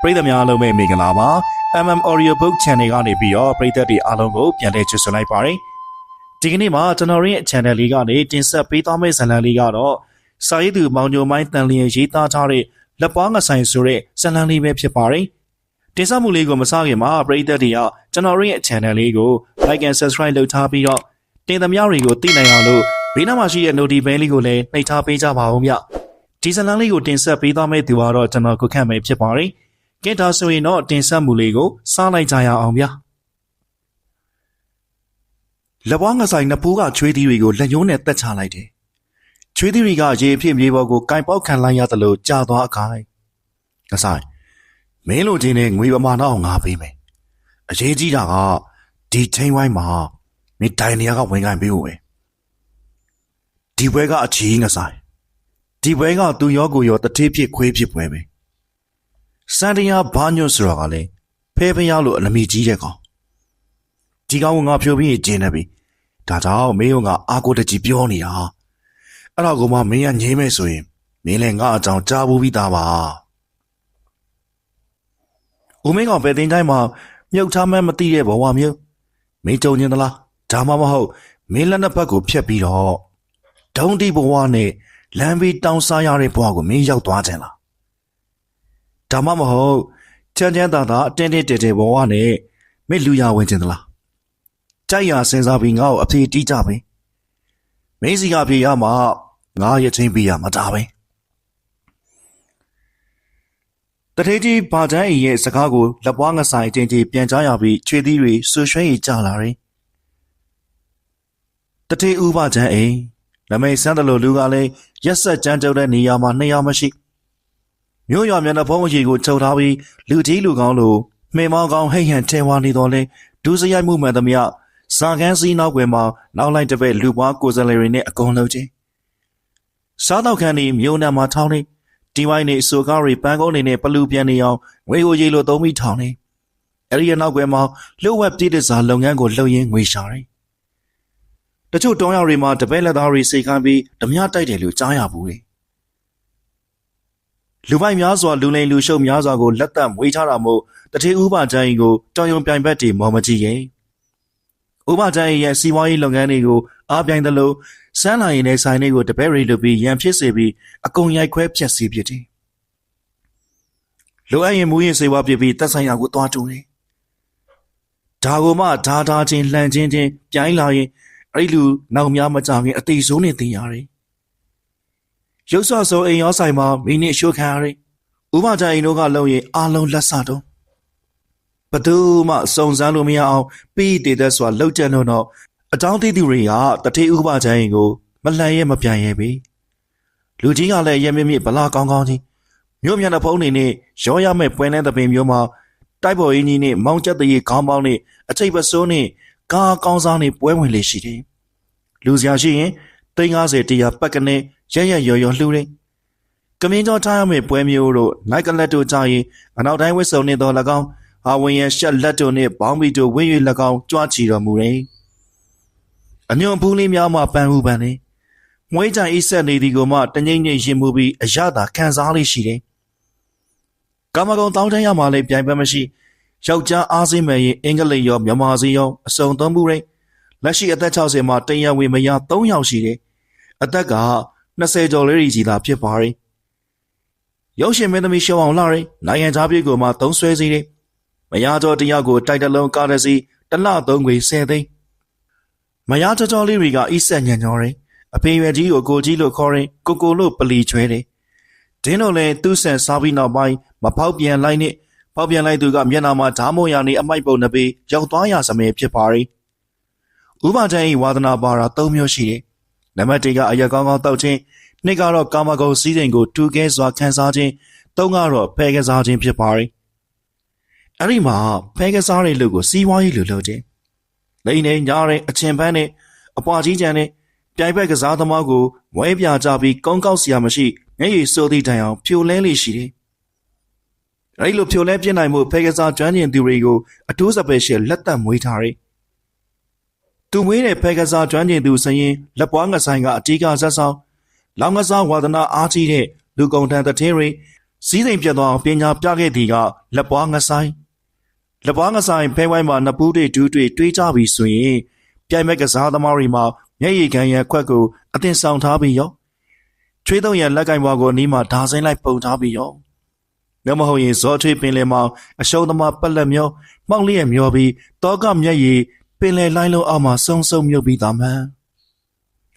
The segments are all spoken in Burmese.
ပရိသတ်များအားလုံးပဲမင်္ဂလာပါ MM Audio Book Channel ကနေပြီးတော့ပရိသတ်တွေအားလုံးကိုပြန်လည်ကြိုဆိုလိုက်ပါတယ်ဒီကနေ့မှာကျွန်တော်ရဲ့ channel လေးကနေတင်ဆက်ပေးသွားမယ့်ဇာတ်လမ်းလေးကတော့စာရေးသူမောင်ညိုမိုင်းတန်လျင်ရေးသားထားတဲ့လက်ပွားငဆိုင်ဆိုတဲ့ဇာတ်လမ်းလေးပဲဖြစ်ပါတယ်တင်ဆက်မှုလေးကိုမစခင်မှာပရိသတ်တွေကကျွန်တော်ရဲ့ channel လေးကို like and subscribe လုပ်ထားပြီးတော့တင်သမျှတွေကိုသိနိုင်အောင်လို့ဘေးနားမှာရှိတဲ့ notification bell လေးကိုလည်းနှိပ်ထားပေးကြပါဦးဗျဒီဇာတ်လမ်းလေးကိုတင်ဆက်ပေးသွားမယ့်သူကတော့ကျွန်တော်ကိုခန့်မယ်ဖြစ်ပါတယ်ကဲဒါဆိုရင်တော့တင်ဆက်မှုလေးကိုစားလိုက်ကြရအောင်ဗျာလက်ပွားငဆိုင်နှစ်ပူးကချွေးသီးတွေကိုလက်ညှိုးနဲ့တက်ချလိုက်တယ်ချွေးသီးတွေကရေဖြစ်မြေပေါ်ကိုကင်ပေါက်ခံလိုက်ရသလိုကြာသွားအခိုင်ငဆိုင်မင်းလိုချင်းနဲ့ငွေပမာဏအောင်ငါပေးမယ်အရေးကြီးတာကဒီချိန်ဝိုင်းမှာမင်းတိုင်နေရကဝင်ခိုင်းပေးဖို့ပဲဒီဘွဲကအချီးငဆိုင်ဒီဘွဲကသူရောကိုရောတတိဖြစ်ခွေးဖြစ်ပွဲပဲစန်တရာဘာညွတ်ဆိုတာကလည်းဖဲဖျားလို့အလမီကြီးတဲ့ကောင်ဒီကောင်ကငါဖြိုပြီးကျင်းနေပြီဒါကြောင့်မင်းကအာကိုတကြီးပြောနေတာအဲ့တော့ကမှမင်းကငြိမ်းမဲ့ဆိုရင်မင်းလည်းငါအကြောင်းကြားဘူးပြီးသားပါဦးမင်းကဘယ်တင်တိုင်းမှာမြုပ်ထားမှမသိတဲ့ဘဝမျိုးမင်းကြုံနေသလားဒါမှမဟုတ်မင်းလက်နှစ်ဖက်ကိုဖျက်ပြီးတော့ဒုံတိဘဝနဲ့လမ်းပြီးတောင်းစားရတဲ့ဘဝကိုမင်းရောက်သွားခြင်းလားဒါမှမဟုတ်ချမ်းချမ်းသာသာအတင်းတင်းတဲတဲဘဝနဲ့မင်းလူရဝင်ခြင်းသလားကြိုက်ရစဉ်းစားပြီးငါ့ကိုအဖေတီးကြပဲမင်းစီကပြေရမှာငါရချင်းပေးရမှာဒါပဲတထေးကြီးဘာချမ်းအိရဲ့စကားကိုလက်ပွားငဆိုင်ချင်းချင်းပြန်ကြားရပြီးချွေသီးတွေဆူရွှဲရကြလာတယ်တထေးဦးဘာချမ်းအိနမိတ်ဆန်းတယ်လို့လူကလည်းရက်ဆက်ကြမ်းကြုတ်တဲ့နေရာမှာနှစ်ယောက်မရှိမြို့ရွာမျက်နှာဖုံးအကြီးကိုချုပ်ထားပြီးလူကြီးလူကောင်းလိုမှင်မောင်းကောင်းဟိတ်ဟန်ထဲဝါနေတော်လဲဒူးစရိုက်မှုမှန်သမျှဇာကန်းစီးနောက်ွယ်မှာနောက်လိုက်တစ်ပည့်လူပွားကိုယ်စားလှယ်တွေနဲ့အကုန်လုံးချင်းစားတော့ခန်းဒီမြို့နယ်မှာထောင်းနေဒီဝိုင်းနေဆိုကားတွေပန်းကုန်းနေနဲ့ပလူပြန်နေအောင်ငွေကိုရေလိုသုံးပြီးထောင်းနေအဲ့ဒီနောက်ွယ်မှာလှုပ်ဝက်ပြည်တဲ့စာလုပ်ငန်းကိုလှုပ်ရင်းငွေရှာတယ်တချို့တောင်းရတွေမှာတပည့်လက်သားတွေစိတ်ခိုင်းပြီးဓမြတိုက်တယ်လို့ကြားရဘူးလေလူပိုင်များစွာလူလိန်လူရှုပ်များစွာကိုလက်သက်မွေးထားတာမို့တထေးဥပချမ်းကြီးကိုတောင်ယုံပြိုင်ဘက်တွေမော်မကြည့်ရင်ဥပချမ်းရဲ့စီးပွားရေးလုပ်ငန်းတွေကိုအားပြိုင်သလိုစမ်းလာရင်လည်းဆိုင်တွေကိုတပည့်တွေလုပ်ပြီးရန်ဖြစ်စေပြီးအကုန်ရိုက်ခွဲဖျက်ဆီးဖြစ်တယ်လိုအပ်ရင်မူရင်စေဝါပြပြီးတက်ဆိုင်ရာကိုတွားတူတယ်ဒါကိုမှဓာချင်းလှန်ချင်းပြိုင်းလာရင်အဲ့လူနောက်များမကြခင်အသေးဆုံးနဲ့တင်ရတယ်ရုပ်ဆော့ဆိုအိမ်ရောဆိုင်မှာမိနစ်ရှို့ခံရတယ်။ဥပဒေအိမ်တို့ကလုံရင်အားလုံးလက်ဆတော့ဘသူမှစုံစမ်းလို့မရအောင်ပြီးတည်တဲ့ဆိုတာလှုပ်ကြတော့အတောင်းတိသူတွေကတထေးဥပဒေအိမ်ကိုမလှန်ရဲမပြန်ရဲပြီ။လူကြီးကလည်းရဲမြင့်မြင့်ဗလာကောင်းကောင်းချင်းမြို့မျက်နှာဖုံးနေနဲ့ရောရမဲ့ပွဲနဲ့တပင်မျိုးမှာတိုက်ပေါ်အင်းကြီးနဲ့မောင်ကျက်တရေခေါင်းပေါင်းနဲ့အချိတ်ပစိုးနဲ့ကားကောင်းစားနဲ့ပွဲဝင်လေရှိတယ်။လူစရာရှိရင်350တရားပတ်ကနေရရရော်ရော်လှူတယ်။ကမင်းကျော်ထားရမယ့်ပွဲမျိုးတို့နိုက်ကလက်တို့ကြရင်အနောက်တိုင်းဝစ်စုံနေတော်၎င်းဟာဝင်ရရှက်လက်တို့နဲ့ဘောင်းဘီတို့ဝင်း၍၎င်းကြွားချီတော်မူတယ်။အညွန်ဖူးလေးများမှပန်းဟုပန်းနေ။မွေးကြိုင်အိဆက်နေသည်ကိုမှတငိမ့်ငိမ့်ရင်မှုပြီးအရသာခံစားလေးရှိတယ်။ကာမဂုဏ်တောင်းတရမှလည်းပြိုင်ပတ်မရှိယောက်ျားအားစိမဲ့ရင်အင်္ဂလိပ်ရောမြန်မာစီရောအစုံသုံးမှုရင်လက်ရှိအသက်60မှာတရဝေမရ3ယောက်ရှိတယ်။အသက်က20ကျော်လေးကြီးသာဖြစ်ပါရဲ့ရုပ်ရှင်မင်းသမီးရှောင်းအောင်လာရင်နိုင်ငံသားပြည်ကိုမှသုံးဆွဲစီတယ်မရကျော်တယောက်ကိုတိုက်တလုံးကားတစ်စီးတစ်လ3ခွေ10သိန်းမရကျော်လေးတွေကအီးဆက်ညံ့ညောတယ်အဖေရွယ်ကြီးကိုကိုကြီးလို့ခေါ်ရင်ကိုလို့ပလီချွဲတယ်ဒင်းတို့လည်းသူ့ဆန်စားပြီးနောက်ပိုင်းမဖောက်ပြန်လိုက်နဲ့ဖောက်ပြန်လိုက်သူကမျက်နှာမှာဓာမိုးရနေအမိုက်ပုံနှပေးရောက်သွားရစမဲဖြစ်ပါရဲ့ဥပဒေဝါသနာပါတာ3မျိုးရှိတယ်နံပါတ်1ကအရက်ကောင်းကောင်းတောက်ခြင်းနှစ်ကတော့ကာမဂုဏ်စည်းစိမ်ကိုတူကဲစွာခန်းစားခြင်းသုံးကတော့ဖဲကစားခြင်းဖြစ်ပါတယ်အဲ့ဒီမှာဖဲကစားတဲ့လူကိုစီးပွားရေးလူလုပ်ခြင်းလိန်နေညားတဲ့အချင်ပန်းနဲ့အပွားကြီးချန်နဲ့ပြိုင်ဘက်ကစားသမားကိုဝဲပြကြပြီးကောင်းကောက်စရာမရှိမျက်ရည်စိုးသည့်တိုင်အောင်ဖြိုလဲလေးရှိတယ်အဲ့လိုဖြိုလဲပြစ်နိုင်မှုဖဲကစားကျွမ်းကျင်သူတွေကိုအတိုးစပယ်ရှယ်လက်သက်မွေးထားတယ်သူမွေးတဲ့ဖဲကစားကျွမ်းကျင်သူစရင်လက်ပွားငဆိုင်ကအတီးကဇက်ဆောင်လောင်ကစားဝါဒနာအားကြီးတဲ့လူကုန်တန်တထင်းတွေ စည်းစိမ်ပြတ်သွားအောင်ပညာပြခဲ့သည်ကလက်ပွားငဆိုင်ဖဲဝိုင်းမှာနှစ်ပူးတွေဒူးတွေတွေးကြပြီဆိုရင်ပြိုင်မဲ့ကစားသမားတွေမှာမျက်ရည်ခံရခွက်ကိုအသင်ဆောင်ထားပြီးရောချွေးသုံးရလက်ကင်ဘွားကိုနီးမှာဓာစင်းလိုက်ပုံထားပြီးရောမဟုတ်ရင်ဇောထွေးပင်လယ်မှာအရှုံးသမားပက်လက်မျောမှောက်လျက်မျောပြီးတောကမျက်ရည်ပင်လယ်လိုင်းလုံးအောက်မှာစုံစုံမြုပ်ပြီးသားမှန်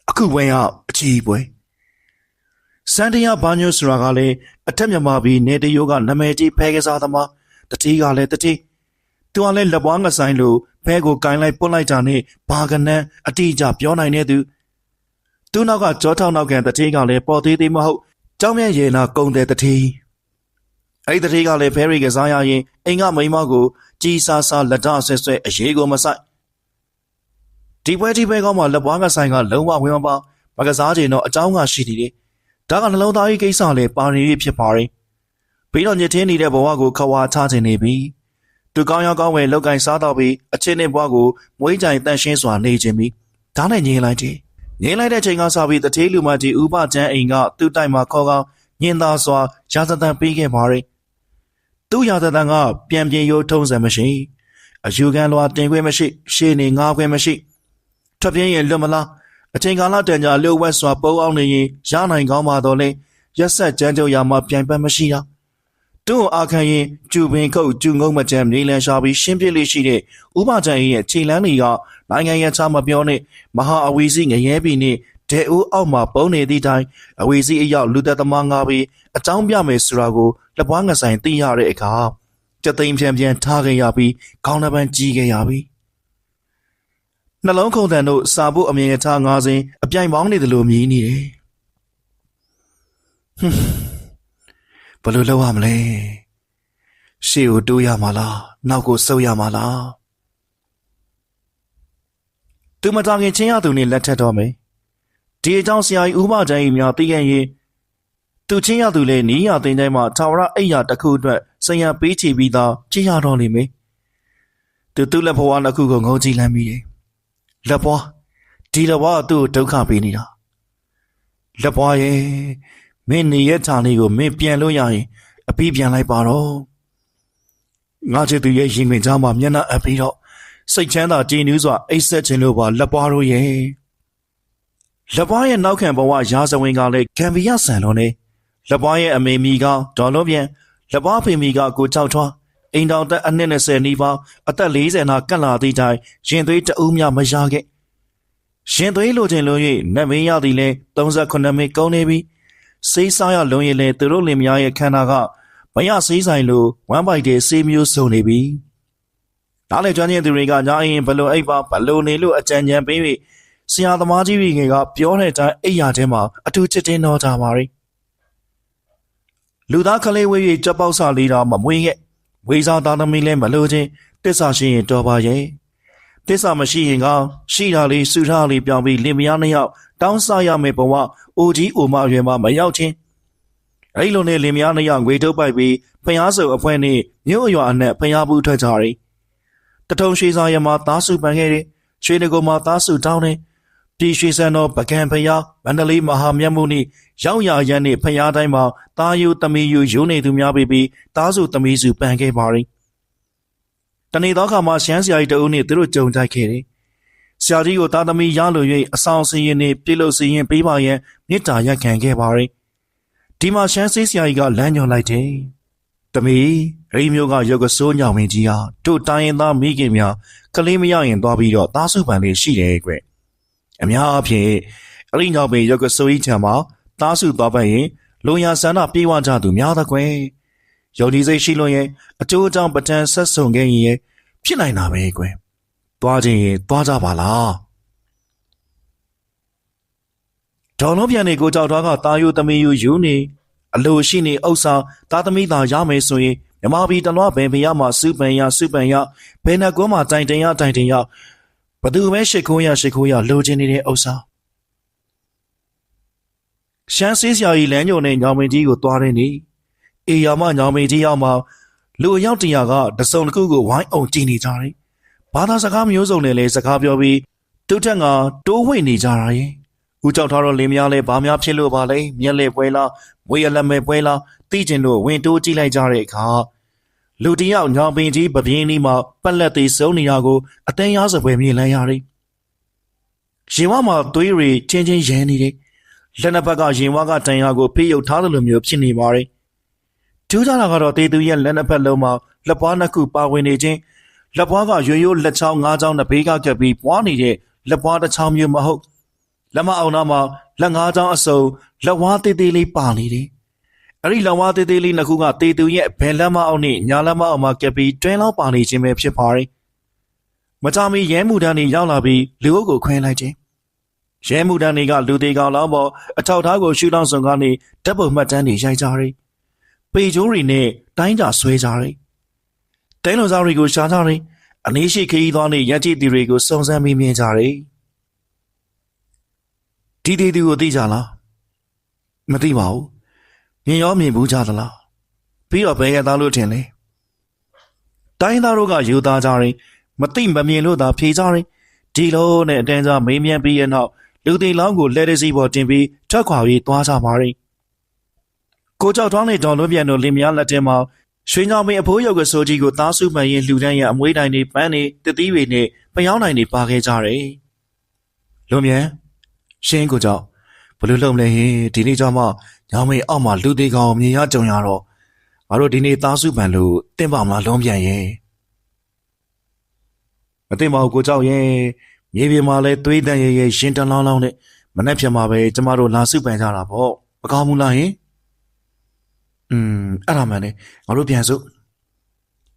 အခုပွဲကအချီပွဲစန်တယာဘာညိုဆိုတာကလည်းအထက်မြန်မာပြည်နေတရိုးကနာမည်ကြီးဖဲကစားသမားတတိကလည်းတတိသူကလည်းလက်ပွားငဆိုင်လို့ဖဲကိုကိုင်းလိုက်ပုတ်လိုက်တာနဲ့ဘာကနန်းအတိအကျပြောနိုင်တဲ့သူနောက်ကကြောထောက်နောက်ကန်တတိကလည်းပေါ်သေးသေးမဟုတ်ကြောင်းမြတ်ရေနာကုံတဲ့တတိအဲ့ဒီတတိကလည်းဖဲရီကစားရရင်အိမ်ကမိန်းမကိုကြီးစားစားလက်တော့ဆွဲဆွဲအရေးကိုမဆိုင်ဒီပွဲကောင်းမှာလက်ပွားငဆိုင်ကလုံးဝဝင်မပါမကစားချင်တော့အကြောင်းကရှိနေတယ်ဒါကနှလုံးသားကြီးကိစ္စလည်းပါနေဖြစ်ပါရင်ပြီးတော့ညစ်ထင်းနေတဲ့ဘဝကိုခွာချခြင်းနေပြီသူကောင်းရောင်းကောင်းဝယ်လောက်ကင်စားတော့ပြီးအချင်းနဲ့ဘဝကိုမွေးကြိုင်တန့်ရှင်းစွာနေခြင်းပြီးဒါနဲ့ငြင်းလိုက်တဲ့ချိန်ကစပြီးတထေးလူမကြီးဥပကျန်းအိမ်ကသူ့တိုက်မှာခေါ်ကောင်းညင်သာစွာရာဇသံပေးခဲ့ပါရင်သူ့ရာဇသံကပြန်ပြင်းရိုးထုံးစံမရှိအယူခံလွာတင်ခွင့်မရှိရှေ့နေငါးခွင့်မရှိထွက်ပြင်းရင်လွတ်မလားအချိန်ကာလတန်ကြာလျှို့ဝှက်စွာပုံအောင်နေရင်ရနိုင်ကောင်းပါတော့လေရက်ဆက်ကြမ်းကြုတ်ရမှာပြိုင်ပတ်မရှိတာသူ့အာခံရင်ကျူပင်ခုတ်ကျူငုံမကြံနေလန်ရှာပြီးရှင်းပြလေးရှိတဲ့ဥပကျန်ရဲ့ခြေလန်းတွေကနိုင်ငံရခြားမပြောနဲ့မဟာအဝီစီငရဲပြီနဲ့ဒဲဦးအောက်မှာပုံနေသည့်တိုင်အဝီစီအရောက်လူသက်သမားငါပြီးအကြောင်းပြမယ်ဆိုတာကိုလက်ပွားငဆိုင်သိရတဲ့အခါကြက်သိမ်းပြန်ထားခဲ့ရပြီးခေါင်းနှပန်းကြီးခဲ့ရပြီးနှလုံးခုန်တန်တို့စာဖို့အမြင်ရထားငါးစင်းအပြိုင်ပေါင်းနေတယ်လို့မြည်နေတယ်ဘယ်လိုလုပ်ရမလဲရှေ့ကိုတိုးရမှာလားနောက်ကိုဆုပ်ရမှာလားသူမတော်ခင်ချင်းရသူနဲ့လက်ထက်တော့မယ်ဒီအကြောင်းဆရာကြီးဦးမကျန်းကြီးများသိခဲ့ရင်သူချင်းရသူလည်းနီးရသိမ်းတိုင်းမှာထာဝရအိယာတစ်ခုအတွက်စံရပေးချပြီးသားကြည့်ရတော့လိမ့်မယ်သူ့လက်ဘဝတစ်ခုကိုငုံကြည့်လမ်းမိတယ်လက်ပွားဒီလက်ဘွားသူ့ကိုဒုက္ခပေးနေတာလက်ဘွားရဲ့မင်းနေရဌာနေကိုမင်းပြန်လို့ရရင်အပြီးပြန်လိုက်ပါတော့ငါချစ်သူရဲ့ရင်ခွင်ကြားမှာမျက်နှာအပ်ပြီးတော့စိတ်ချမ်းသာကြည်နူးစွာအိပ်ဆက်ခြင်းလို့ပါလက်ပွားတို့ရဲ့လက်ပွားရဲ့နောက်ခံဘဝရာဇဝင်ကလည်းဂမ်ဘီယာဆန်လုံးနေလက်ပွားရဲ့အမေမီကဒေါ်လုံးပြန်လက်ပွားဖေမီကကိုချောက်ထွားအိမ်တော်သက်အနှစ်20နီးပါးအသက်40နာကတ်လာသည့်တိုင်ရင်သွေးတအူးများမရခဲ့ရင်သွေးလိုချင်လို့၍နတ်မင်းရသည်လဲ38မိနစ်ကုန်နေပြီစေးစားရလုံးရင်လဲသူတို့လင်မယားရဲ့ခန္ဓာကမရစေးဆိုင်လိုဝမ်းပိုက်တဲ့စေးမျိုးစုံနေပြီဒါလည်းကျွမ်းကျင်သူတွေကညာရင်ဘလို့အိပ်ပါဘလို့နေလို့အကြံဉာဏ်ပေးပြီးဆရာသမားကြီးတွေကပြောတဲ့အတိုင်းအိပ်ရတဲ့မှာအထူးချစ်တင်တော်ကြပါရီလူသားကလေးဝေး၍ကြက်ပေါက်စာလေးတော်မမွေးရဲ့ဝေစားသားသမီးလည်းမလို့ချင်းတစ္ဆာရှိရင်တော်ပါရဲ့တစ္ဆာမရှိရင်ကရှိတာလေးစုထားလေးပြောင်းပြီးလင်မယားနှစ်ယောက်တောင်းစားရမယ်ဘဝအိုကြီးအိုမအရွယ်မှာမရောက်ချင်းအဲ့လိုနဲ့လင်မယားနှစ်ယောက်ငွေထုတ်ပိုက်ပြီးဖျားစုံအဖွဲနဲ့မြို့အရွာအနှံ့ဖျားဘူးထွက်ကြတယ်တထုံရွှေစာရမှာသားစုပန်ခဲ့တယ်ရွှေတကုံမှာသားစုတောင်းတယ်ပြည်ရွှေစံတော်ပကံဖျားမန္တလေးမဟာမြတ်မှုနှင့်ရောက်ရရန်နှင့်ဖျားတိုင်းမှာသားယူသမီးယူရုံနေသူများပြီးသားစုသမီးစုပန်ခဲ့ပါရင်တနေ့သောအခါမှာရှမ်းဆရာကြီးတဦးနှင့်သူတို့ကြုံတိုက်ခဲ့တယ်ဆရာကြီးကိုသားသမီးရလို၍အဆောင်စီရင်နှင့်ပြုလုပ်စီရင်ပေးပါရန်မေတ္တာရက်ခံခဲ့ပါရင်ဒီမှာရှမ်းဆေးဆရာကြီးကလမ်းညွှန်လိုက်တယ်သမီးရိမျိုးကရုပ်ကစိုးညောင်မင်းကြီးဟာတို့တိုင်းရင်သားမိခင်များကလေးမရရင်သွားပြီးတော့သားစုပန်လေးရှိတယ်ကွအများအပြားအလိညောင်ပင်ရုပ်ကစိုးကြီးထံမှာသားစုသွားပတ်ရင်လုံရဆန္ဒပြေးဝကြသူများသကွယ်ယုံကြည်စိတ်ရှိလို့ရင်အကျိုးအကြောင်းပဋ္ဌာန်းဆက်ဆုံခဲ့ရင်ဖြစ်နိုင်တာပဲကွသွားခြင်းရင်သွားကြပါလားဒေါ်လုံးပြန်နေကိုကြောက်တော့ကတာယိုသမီးယူနေအလိုရှိနေဥစ္စာသားသမီးသာရမယ်ဆိုရင်မြမဘီတလွားဘယ်ဖရမှာစုပန်ရဘယ်နှကွန်းမှာတိုင်တင်ရဘသူပဲရှစ်ခိုးရလိုချင်နေတဲ့ဥစ္စာရှမ်းဆေးဆရာကြီးလမ်းညိုနဲ့ညောင်မင်းကြီးကိုသွားတဲ့နေ့အေယာမညောင်မင်းကြီးရောက်မှလူအယောက်100ကတစုံတစ်ခုကိုဝိုင်းအောင်ကြည့်နေကြတယ်ဘာသာစကားမျိုးစုံနဲ့လည်းစကားပြောပြီးတုတ်ထက်ကတိုးဝှေ့နေကြတာရဲ့ဦးကြောက်ထားတော့လင်းများလဲဘာများဖြစ်လို့ပါလဲမျက်လက်ပွဲလားမွေးရလက်မဲ့ပွဲလား သိကျင်လို့ဝင်တိုးကြည့်လိုက်ကြတဲ့အခါလူတယောက်ညောင်ပင်ကြီးပပြင်းကြီးမှာပက်လက်သေးစုံနေတာကိုအသိရားစပွဲမြင်လိုက်ရတယ်။ရင်ဝါမှာသွေးတွေချင်းချင်းရမ်းနေတယ်။လက်နှစ်ဖက်ကရင်ဝါကတန်ရာကိုဖေးယုတ်ထားသလိုမျိုးဖြစ်နေပါတယ်။ထူးခြားတာကတော့တေသူရဲ့လက်နှစ်ဖက်လုံးမှာလက်ပွားနှစ်ခုပါဝင်နေခြင်းလက်ပွားကရိုးရိုးလက်ချောင်းငါးချောင်းနဲ့ဘေးကကပ်ပြီးပွားနေတဲ့လက်ပွားတစ်ချောင်းမျိုးမဟုတ်လက်မအောင်နာမှာလက်ငါးချောင်းအစုံလက်ဝါးသေးသေးလေးပါနေတယ်။အဲ့ဒီလက်ဝါးသေးသေးလေးနှစ်ခုကတေသူရဲ့ဘယ်လက်မအောင်နဲ့ညာလက်မအောင်မှာကပ်ပြီးတွင်းလောက်ပါနေခြင်းပဲဖြစ်ပါတယ်။မကြမီရဲမှုတန်းတွေရောက်လာပြီးလူအုပ်ကိုခွင်းလိုက်ခြင်းရဲမှုတန်းတွေကလူသေးကောင်လောင်းပေါ်အထောက်ထားကိုရှူတောင်းစုံကနေဓာတ်ပုံမှတ်တမ်းတွေရိုက်ကြတယ်။ပေကျိုးတွေနဲ့တိုင်းကြဆွဲကြတယ်။တိုင်းလုံစားတွေကိုရှာကြတယ်။အနည်းရှိခရီးသွားနဲ့ရက်ကြည့်သူတွေကိုစုံစမ်းမိမြင်ကြတယ်။ဒီတေသူကိုသိကြလားမသိပါဘူး။မြင်ရောမြင်ဘူးကြသလားပြီးတော့ဘယ်ရသားလို့ထင်လဲ။တိုင်းသားတို့ကယူသားကြတယ်။မသိမမြင်လို့သာဖြေကြတယ်။ဒီလိုနဲ့အတန်းစားမေးမြန်းပြီးရနောက်လူသေးလောင်းကိုလက်ရစီပေါ်တင်ပြီးထွက်ခွာပြီးသွားကြပါတယ်။ကိုကြောက်ထွန်းနဲ့ဒေါ်လွန်းပြန်တို့လင်မယားလက်ထဲမှာရွှေညောင်ပင်အဖိုးရုပ်ကစိုးကြီးကိုသားစုမှန်ရင်လှူဒန်းရအမွေးတိုင်တွေပန်းတွေတသီးတွေနဲ့ပယောင်းတိုင်တွေပါခဲ့ကြတယ်။လွန်မြန်ရှင်းကိုကြောက်ဘလို့လုံလဲဟင်ဒီနေ့ကျမှညောင်ပင်အောက်မှာလူသေးကောင်မြင်ရကြုံရတော့ငါတို့ဒီနေ့သားစုမှန်လို့တင်းပါမလားလွန်ပြန်ရဲ့မသိမဟုတ်ကိုကြောက်ရဲ့မြေပြင်မှာလဲသွေးတန်ရဲ့ရင်တလောင်းလောင်းနဲ့မနှက်ဖြံမှာပဲကျမတို့လာစုပန်ကြတာပေါ့မကောင်းဘူးလားဟင်အဲ့ဒါမှန်တယ်ငါတို့ပြန်စု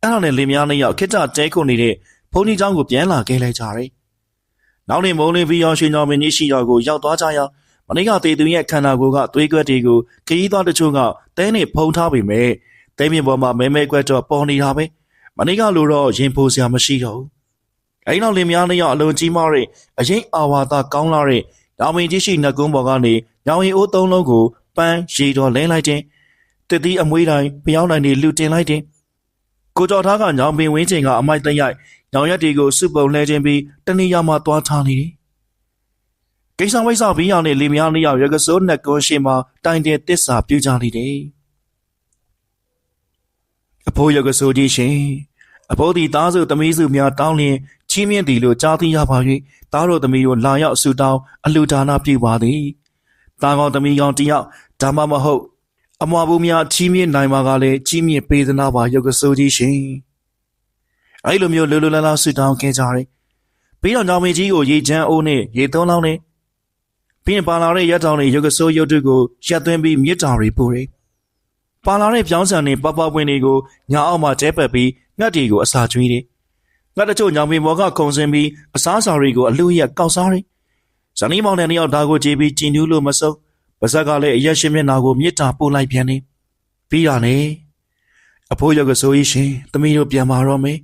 အဲ့ဒါနဲ့လင်မယားနှစ်ယောက်ခစ်ကြတဲခုန်နေတဲ့ဘုန်းကြီးကျောင်းကိုပြန်လာခဲ့လိုက်ကြတယ်နောက်နေ့မုံလင်းပြီးရောရွှေညောင်ပင်ကြီးရှိတော်ကိုရောက်သွားကြရာမနေ့ကတေသူရဲ့ခန္ဓာကိုယ်ကသွေးကွက်တွေကိုခရီးသွားတချို့ကတဲနဲ့ဖုံးထားပေမဲ့တဲမြင့်ပေါ်မှာမဲမဲကွက်တော့ပေါ်နေတာပဲမနေ့ကလိုတော့ရင်ဖိုးစရာမရှိတော့ဘူးအဲ့နောက်လင်မယားနှစ်ယောက်အလုံးကြီးမားတဲ့အရင်အာဝါဒကောင်းလာတဲ့ညောင်ပင်ကြီးရှိနှကုန်းပေါ်ကနေညောင်ရင်အိုးသုံးလုံးကိုပန်းရေတော်လဲလိုက်တဲ့တတိအမွေးတိုင်းဖျောင်းတိုင်းတွေလူတင်လိုက်တဲ့ကိုကျော်ထားကညောင်ပင်ဝင်းချိန်ကအမိုက်တက်ရိုက်ညောင်ရက်တွေကိုစုပုံလဲခြင်းပြီးတဏှာမှာသွားထားနေတယ်ကိစ္စဝိဆဘီးရောင်နဲ့လင်မယားနှစ်ယောက်ရကစိုးနှကုန်းရှိမှာတိုင်တဲ့တစ္ဆာပြူကြနေတယ်အဖိုးရကစိုးကြီးရှင်အဖိုးဒီသားစုသမီးစုများတောင်းလျင်ချီးမြှင့်သည်လို့ကြားသိရပါ၍သားတို့သမီးတို့လာရောက်ဆူတောင်းအလှူဒါနပြုပါသည်သားကောင်သမီးကောင်တယောက်ဒါမှမဟုတ်အမွာဘူးများချီးမြှင့်နိုင်မှာကလည်းချီးမြှင့်ပေးသနာပါရုပ်ကစိုးကြီးရှင်အဲ့လိုမျိုးလူလူလာလာဆူတောင်းခဲ့ကြတယ်ပြီးတော့ညောင်မင်းကြီးကိုရေချမ်းအိုးနဲ့ရေသွန်းလောင်းနဲ့ပြီးရင်ပါလာတဲ့ရက်တောင်တွေရုပ်ကစိုးရုပ်တွေကိုရက်သွင်းပြီးမြစ်တာတွေပို့တယ်ပါလာတဲ့ပြောင်းဆန်နဲ့ပပပွင့်တွေကိုညာအောက်မှာကျဲပတ်ပြီးငှက်တွေကိုအစာကျွေးတယ်ငှက်တချို့ညောင်ပင်ဘောကခုံစင်ပြီးအစားအစာတွေကိုအလူရက်ကောက်စားတယ်ဇနီးမောင်တဲ့နှစ်ယောက်ဒါကိုကြည့်ပြီးကြည်နူးလို့မစုံပါဇက်ကလည်းအရက်ရှင်မျက်နှာကိုမြစ်တာပို့လိုက်ပြန်နေပြီးတာနဲ့အဖိုးရုပ်ကစိုးကြီးရှင်သမီးတို့ပြန်มาတော့မယ်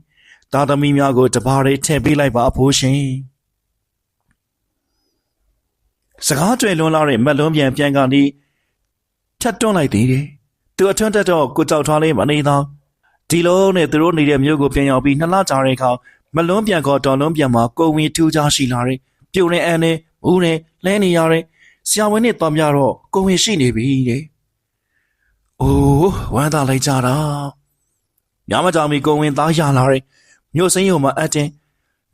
သားသမီးများကိုတပါးလေးထည့်ပေးလိုက်ပါအဖိုးရှင်စကားတွေ့လွန်းလာတဲ့မက်လုံးပြန်ကနေထက်တွန်းလိုက်သေးတယ်သူအထွန်းတက်တော့ကိုကြောက်ထွားလေးမနေတော့ဒီလိုနဲ့သူတို့နေတဲ့မြို့ကိုပြန်ရောက်ပြီး2လကြာတဲ့အခါမလွန်းပြန်ခေါ်တော်လွန်းပြန်မှာကိုဝင်ထူးခြားရှိလာတယ်ပြုံနေအန်းနဲ့မူးနဲ့လဲနေရတဲ့ဆရာဝန်နဲ့တော်ပြတော့ကိုဝင်ရှိနေပြီတဲ့အိုးဝမ်းသာလိုက်ကြတာညမကြောင်မီကိုဝင်သားရလာတယ်မြို့စိမ်းရုံမှာအတင်း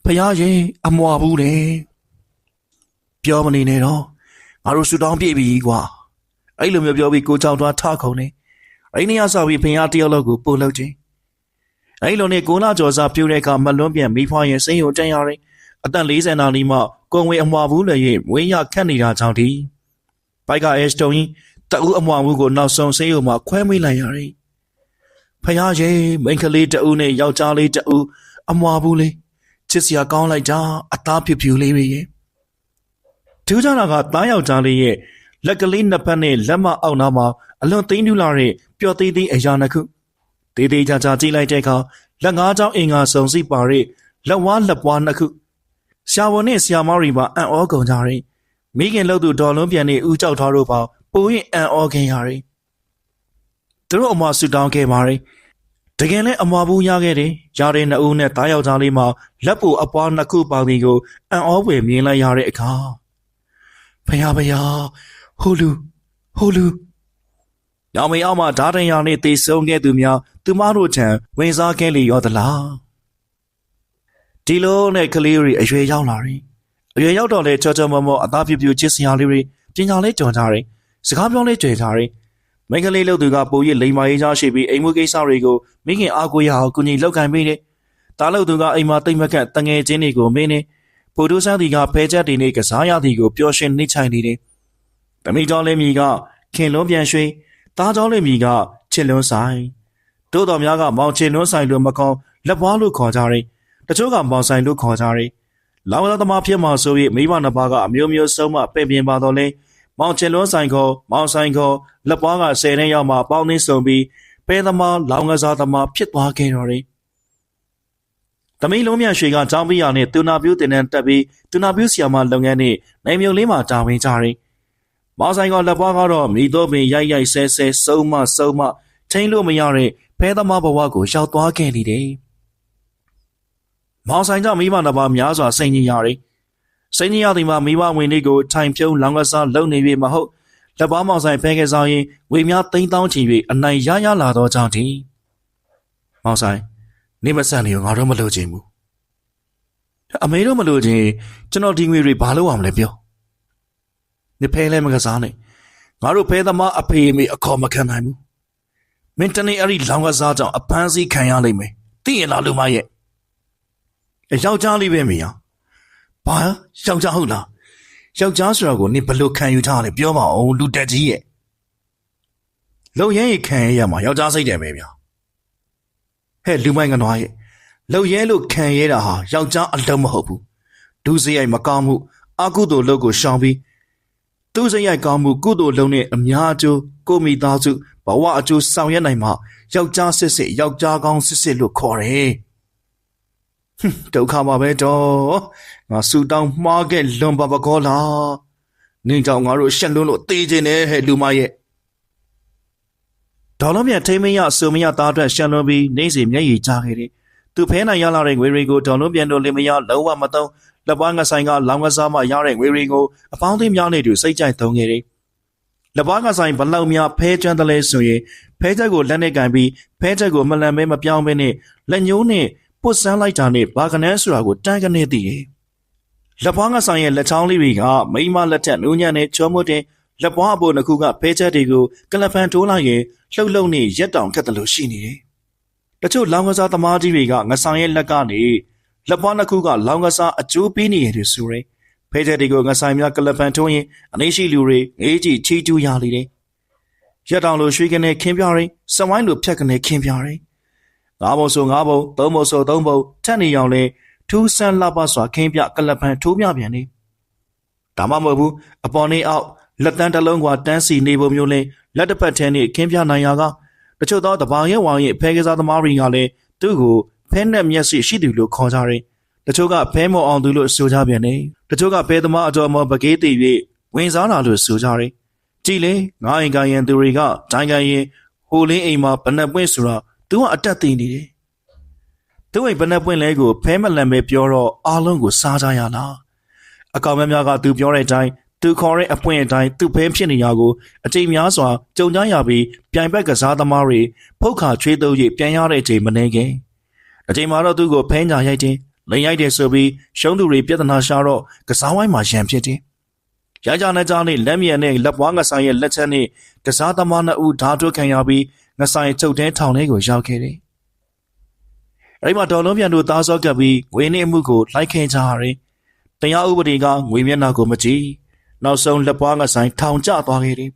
ဖျားရင်အမွာဘူးတဲ့ပြောမနေနဲ့တော့ငါတို့ဆူတောင်းပြည့်ပြီကွာအဲ့လိုမျိုးပြောပြီးကိုကြောက်သွားထခုံနေအဲ့နေရဆောက်ပြီးဖျားတယောက်လောက်ကိုပို့လို့ချင်းအဲ့လိုနဲ့ကိုလာကျော်စားပြူတဲ့အခါမလွန်းပြန်မိဖွားရင်စိမ်းရုံတန်ရတယ်အသက်40နာနီမှကိုဝင်အမွာဘူးလည်းရဲ့ဝင်းရခတ်နေတာကြောင့်ဒီဘိုက်ကအဲစတုံကြီးတအူးအမွာဘူးကိုနောက်ဆုံးစိမ်းရုံမှာခွဲမိလိုက်ရတယ်ဖျားရင်မိန်းကလေးတအူးနဲ့ယောက်ျားလေးတအူးအမွာဘူးလေးချစ်စရာကောင်းလိုက်တာအသားဖြူဖြူလေးပဲရဲ့ထူးခြားတာကသားယောက်ျားလေးရဲ့လက်ကလေးနှစ်ဖက်နဲ့လက်မအောက်နားမှာအလွန်သိမ်းတူးလာတဲ့ပျော်သေးသေးအရာနှစ်ခုသေးသေးချာချာကြည့်လိုက်တဲ့အခါလက်ငါးချောင်းအင်္ဂါစုံစီပါတဲ့လက်ဝါးလက်ပွားနှစ်ခုဆရာဝန်နဲ့ဆရာမတွေပါအံ့ဩကုန်ကြတယ်မိခင်လို့သူဒေါ်လုံးပြန်နေဦးကြောက်ထားတို့ပါပိုရင်အံ့ဩခင်ရတယ်သူတို့အမဆူတောင်းခဲ့ပါတယ်တကယ်လဲအမဘူးရခဲ့တယ်ရတဲ့နှစ်ဦးနဲ့သားယောက်ျားလေးမှာလက်ပူအပွားနှစ်ခုပေါင်းဒီကိုအံ့ဩဖွယ်မြင်လိုက်ရတဲ့အခါဖယားဟိုလူည ရောင်မင်းအောက်မှာဓာတ်တံရောင်နဲ့တေဆုံးခဲ့သူများသူမတို့ထံဝင်စားခဲ့လေရောသလားဒီလိုနဲ့ကလေးတွေအရွယ်ရောက်လာတယ်အရွယ်ရောက်တော့လေချောချောမောမောအသားပြူပြူချစ်စရာလေးတွေပညာလေးကြော်ကြတယ်စကားပြောလေးကြွယ်ကြတယ်မိန်းကလေးလို့သူကပိုရလိမ္မာရေးချရှိပြီးအိမ်မှုကိစ္စတွေကိုမိခင်အားကိုရအောင်ကုညီလောက်ကန်ပေးတယ်တားလို့သူကအိမ်မှာတိတ်မကန့်တငယ်ချင်းတွေကိုမင်းနေပိုတိုးဆန်းတီကဖဲချက်တွေနဲ့ကစားရသည်ကိုပျော်ရွှင်နှိမ့်ချိုင်နေတယ်တမိကျောင်းလေးမြီကခင်လွန်းပြန်ရွှေသားကျောင်းလေးမြီကချစ်လွန်းဆိုင်တို့တော်များကမောင်ချစ်လွန်းဆိုင်လို့မကောင်းလက်ပွားလို့ခေါ်ကြတယ်တချို့ကမောင်ဆိုင်လို့ခေါ်ကြတယ်လောင်လာသမားဖြစ်မှဆိုပြီးမိဘနှစ်ပါးကအမျိုးမျိုးဆုံးမပဲ့ပြင်ပါတော့လဲမောင်ချစ်လွန်းဆိုင်ခေါ်မောင်ဆိုင်ခေါ်လက်ပွားက10နှစ်ရောက်မှပေါင်းနှင်းစုံပြီးပဲသမားလောင်ကစားသမားဖြစ်သွားခဲ့တော်တယ်တမီးလုံးမြတ်ရွှေကကျောင်းပြရနဲ့တူနာပြူတင်တန်းတက်ပြီးတူနာပြူဆီယာမလုပ်ငန်းနဲ့နိုင်မြုံလေးမှာတာဝန်ကြတယ်မောင်ဆိုင်ကလက်ပွားကတော့မိတော့ပင်ရိုက်ရိုက်ဆဲဆဲစုံမထိန်လို့မရတဲ့ဖဲသမားဘဝကိုရောက်သွားခဲ့လေတယ်မောင်ဆိုင်ကမိမနှစ်ပါးများစွာစိတ်ညစ်ရတယ်စိတ်ညစ်ရသည်မှာမိဘဝင်လေးကိုထိုင်ဖြုံးလောင်ကစားလုံနေပြီမဟုတ်လက်ပွားမောင်ဆိုင်ဖဲကစားရင်ဝေများသိန်းတောင်းချီ၍အနိုင်ရလာတော့ကြောင့်ဒီမောင်ဆိုင်နေမဆန်နေရောငါတို့မလို့ချင်ဘူးအမေတို့မလို့ချင်ကျွန်တော်ဒီငွေတွေဘာလို့အောင်လဲပြောနေဖဲလဲမကစားနဲ့ငါတို့ဖဲသမားအဖေအမေအခေါ်မခံနိုင်ဘူးမင်းတနေ့အဲ့ဒီလောင်ကစားကြောင့်အပန်းစည်းခံရလိမ့်မယ်သိရင်လားလူမရဲ့ယောက်ျားလေးပဲမင်းဘာယောက်ျားဟုတ်လားယောက်ျားဆိုတော့ကိုနေဘလို့ခံယူထားလဲပြောပါအောင်လူတက်ကြီးရဲ့လုံရဲခံရမှာယောက်ျားစိတ်တယ်ပဲဗျာဟဲ့လူမိုင်းကနွားရဲ့လုံရဲလို့ခံရတာဟာယောက်ျားအလုံးမဟုတ်ဘူးဒုစရိုက်မကောင်းမှုအကုသိုလ်လုပ်ကိုရှောင်ပြီးသူစရိုက်ကောင်းမှုကုသိုလ်လုပ်နဲ့အများအကျိုးကိုမိသားစုဘဝအကျိုးဆောင်ရွက်နိုင်မှယောက်ျားစစ်ယောက်ျားကောင်းစစ်လို့ခေါ်တယ်ဒုက္ခပါပဲတော့ငါဆူတောင်းမှားခဲ့လွန်ပါပကောလားနင်းကြောင့်ငါတို့ရှက်လွန်းလို့တေးခြင်းနဲ့ဟဲ့လူမရဲ့ဒေါ်လုံးမြတ်ထိမရဆိုမရသားအတွက်ရှက်လွန်းပြီးနေစီမျက်ရည်ကျခဲ့တယ်သူဖဲနိုင်ရလာတဲ့ငွေတွေကိုဒေါ်လုံးပြန်တို့လင်မရလုံးဝမသုံးလက်ပွားငဆိုင်ကလောင်ကစားမှရတဲ့ငွေတွေကိုအပေါင်းအသင်းများနဲ့တူစိတ်ကြိုက်သုံးခဲ့တယ်လက်ပွားငဆိုင်ဘလောက်များဖဲကျွမ်းတယ်လဲဆိုရင်ဖဲချက်ကိုလက်နဲ့ကန်ပြီးဖဲချက်ကိုမလန်မဲမပြောင်းဘဲနဲ့လက်ညှိုးနဲ့ပုတ်ဆန်းလိုက်တာနဲ့ဘာကနန်းဆိုတာကိုတန်းကနေသိတယ်လက်ပွားငဆိုင်ရဲ့လက်ချောင်းလေးတွေကမိမလက်ထက်နူးညံ့နဲ့ချောမွတ်တဲ့လက်ပွားအပေါ်တစ်ခုကဖဲချက်တွေကိုကလဖန်ထိုးလိုက်ရင်လှုပ်လှုပ်နဲ့ရက်တောင်ခက်တယ်လို့ရှိနေတယ်တချို့လောင်ကစားသမားကြီးတွေကငဆိုင်ရဲ့လက်ကနေလက်ပွားနှစ်ခုကလောင်ကစားအကျိုးပေးနေရတယ်ဆိုရင်ဖဲချက်တွေကိုငဆိုင်များကလဖန်ထိုးရင်အနေရှိလူတွေငေးကြည့်ချီကျူးရလေတယ်ရက်တောင်လိုရွှေကနေခင်းပြရင်စဝိုင်းလိုဖြတ်ကနေခင်းပြရင်ငါးပုံဆိုငါးပုံသုံးပုံဆိုသုံးပုံထက်နေအောင်လဲထူးဆန်းလှပစွာခင်းပြကလပန်ထိုးပြပြန်နေဒါမှမဟုတ်ဘူးအပေါ်နေအောက်လက်တန်းတစ်လုံးကတန်းစီနေပုံမျိုးလဲလက်တစ်ဖက်ထဲနဲ့ခင်းပြနိုင်ရာကတချို့သောတဘာရဲ့ဝါရဲ့ဖဲကစားသမားတွေကလည်းသူ့ကိုဖဲနဲ့မျက်စိရှိသူလို့ခေါ်ကြတယ်တချို့ကဖဲမော်အောင်သူလို့ဆိုကြပြန်တယ်တချို့ကဖဲသမားအတော်မော်ပကေးတည်၍ဝင်စားလာလို့ဆိုကြတယ်ကြည်လေငါးအိမ်ကရင်သူတွေကဒိုင်းကရင်ဟိုလင်းအိမ်မှာဘဏ္ဍပွင့်ဆိုတာသူကအတက်သိနေတယ်။သူ့အိမ်ဘယ်နှပွင့်လဲကိုဖဲမလန်ပဲပြောတော့အားလုံးကိုစားကြရလား။အကောင်များကသူပြောတဲ့အတိုင်းသူခေါ်တဲ့အပွင့်အတိုင်းသူ့ဖဲဖြစ်နေရကိုအချိန်များစွာကြုံကြရပြီးပြိုင်ဘက်ကစားသမားတွေဖုတ်ခါချွေးသုံး၍ပြန်ရတဲ့အချိန်မနေခင်အချိန်မှာတော့သူ့ကိုဖဲညာရိုက်တယ်လိန်ရိုက်တယ်ဆိုပြီးရှုံးသူတွေပြဿနာရှာတော့ကစားဝိုင်းမှာရန်ဖြစ်တယ်။ရကြနဲ့ကြားနဲ့လက်မြန်နဲ့လက်ပွားငဆိုင်ရဲ့လက်ချက်နဲ့ကစားသမားနှစ်ဦးဓာတ်တွခံရပြီးငဆိုင်ချုပ်တဲ့ထောင်ထဲကိုရောက်ခဲ့တယ်။အဲဒီမှာဒေါ်လုံးပြန်တို့သားစောကပ်ပြီးငွေနဲ့အမှုကိုလိုက်ခဲ့ကြရတယ်။တရားဥပဒေကငွေမျက်နှာကိုမကြည့်။နောက်ဆုံးလက်ပွားငဆိုင်ထောင်ကျသွားခဲ့တယ်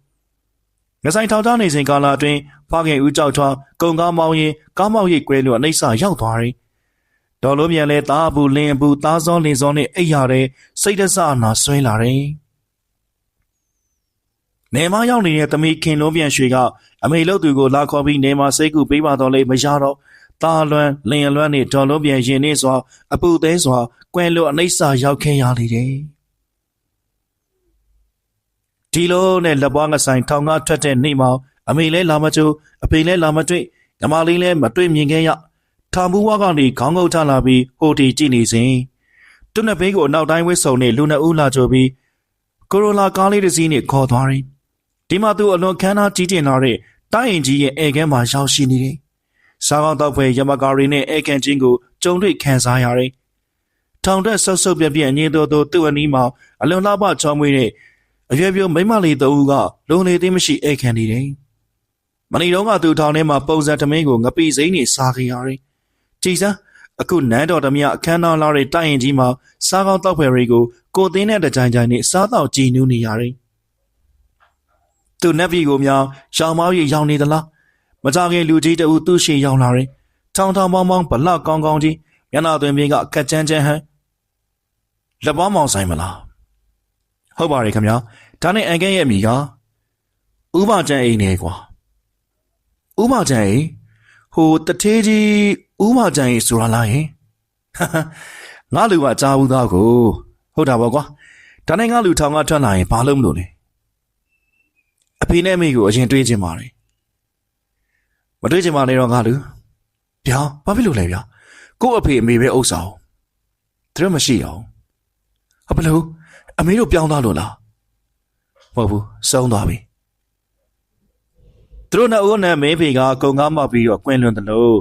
။ငဆိုင်ထောင်ကျနေစဉ်ကာလအတွင်းဖခင်ဦးကြောက်ထွားကုံကားမောင်းရင်ကားမောက်ရိတ်ကွဲလို့အနှိမ့်ဆရောက်သွားတယ်။ဒေါ်လုံးပြန်လဲသားအပူလင်းအပူသားစောလင်းစောနဲ့အိပ်ရတဲ့စိတ်တဆအနာဆွဲလာတယ်။နေမရောက်နေတဲ့သမီးခင်လုံးပြန်ရွှေကအမေလို့သူကိုလာခေါ်ပြီးနေမစိတ်ကူပေးပါတော့လေမရတော့တာလွမ်းလင်လွမ်းနဲ့ဒေါ်လုံးပြန်ရင်နေစွာအပူသေးစွာကွဲလို့အနှိမ့်စာရောက်ခဲ့ရလေတယ်ဒီလိုနဲ့လက်ပွားငဆိုင်ထောင်ကထွက်တဲ့နေ့မှာအမေလဲလာမကျိုးအဖေလဲလာမတွေ့ညီမလေးလဲမတွေ့မြင်ခဲ့ရထောင်ဘူးဝါကနေခေါင်းငုတ်ထလာပြီးဟိုတီကြည့်နေစဉ်သူ့နှစ်ဘေးကိုနောက်တိုင်းဝစ်ဆုံနဲ့လူနှစ်ဦးလာကြပြီးကိုရိုလာကားလေးတစ်စီးနဲ့ခေါ်သွားတယ်ဒီမှာသူအလွန်ခမ်းနားကြီးကျင်လာတဲ့ တိုင်းရင်ကြီးရဲ့ဧကန်မှာရောက်ရှိနေတယ်။စားကောင်းတော့ဖွယ်ရမကာရီနဲ့ဧကန်ချင်းကိုကြုံတွေ့ခံစားရတယ်။ထောင်တက်ဆုပ်ဆုပ်ပြက်ပြက်ညင်တော်သူ့အနီးမှာအလွန်လှပချောမွေ့တဲ့အရွယ်ပြိုမိမလေးတဦးကလုံနေသေးမရှိဧကန်နေတယ်။မနီတုံးကသူထောင်ထဲမှာပုံစံသမင်းကိုငပိစိမ့်နေစားခဲ့ရတယ်။ကြည်စမ်းအခုနန်းတော်ဓမြအခမ်းအနားလာတဲ့တိုင်းရင်ကြီးမှာစားကောင်းတော့ဖွယ်တွေကိုကိုသိန်းနဲ့တကြိုင်ကြိုင်နဲ့စားတော့ကြည်နူးနေရတယ်။သူနက်ပြည်ကိုများရောင်မောင်းရီရောင်နေသလားမကြခင်လူကြီးတဦးသူ့ရှေ့ရောက်လာတယ်။ထောင်ထောင်ပေါင်းပေါင်းဘလကောင်းကောင်းကြီးမျက်နှာသွင်းပြင်းကအခက်ချမ်းချမ်းဟန်လက်ပေါင်းမောင်ဆိုင်မလားဟုတ်ပါရဲ့ခင်ဗျာဒါနဲ့အန်ကဲရဲ့အမိကဥပကျန်အိမ်နေကွာဥပကျန်အိမ်ဟိုတထေးကြီးဥပကျန်အိမ်ဆိုတာလားယင်ငါလူကကြားဘူးသားကိုဟုတ်တာပေါ့ကွာဒါနဲ့ငါလူထောင်ကထွက်လာရင်ဘာလို့မလို့လဲအဖေနဲ့အမေကိုအရင်တွေးချင်ပါတယ်မတွေးချင်ပါနဲ့တော့ငါလူဗျာဘာဖြစ်လို့လဲဗျာကို့အဖေအမေပဲဥစ္စာအောင်သူတို့မရှိအောင်ဘယ်လိုအမေတို့ပြောင်းသွားလို့လားမဟုတ်ဘူးဆုံးသွားပြီသူတို့နှစ်ဦးနဲ့မင်းဖေကကုံကားမှပြီးတော့ကွင်းလွန်တယ်လို့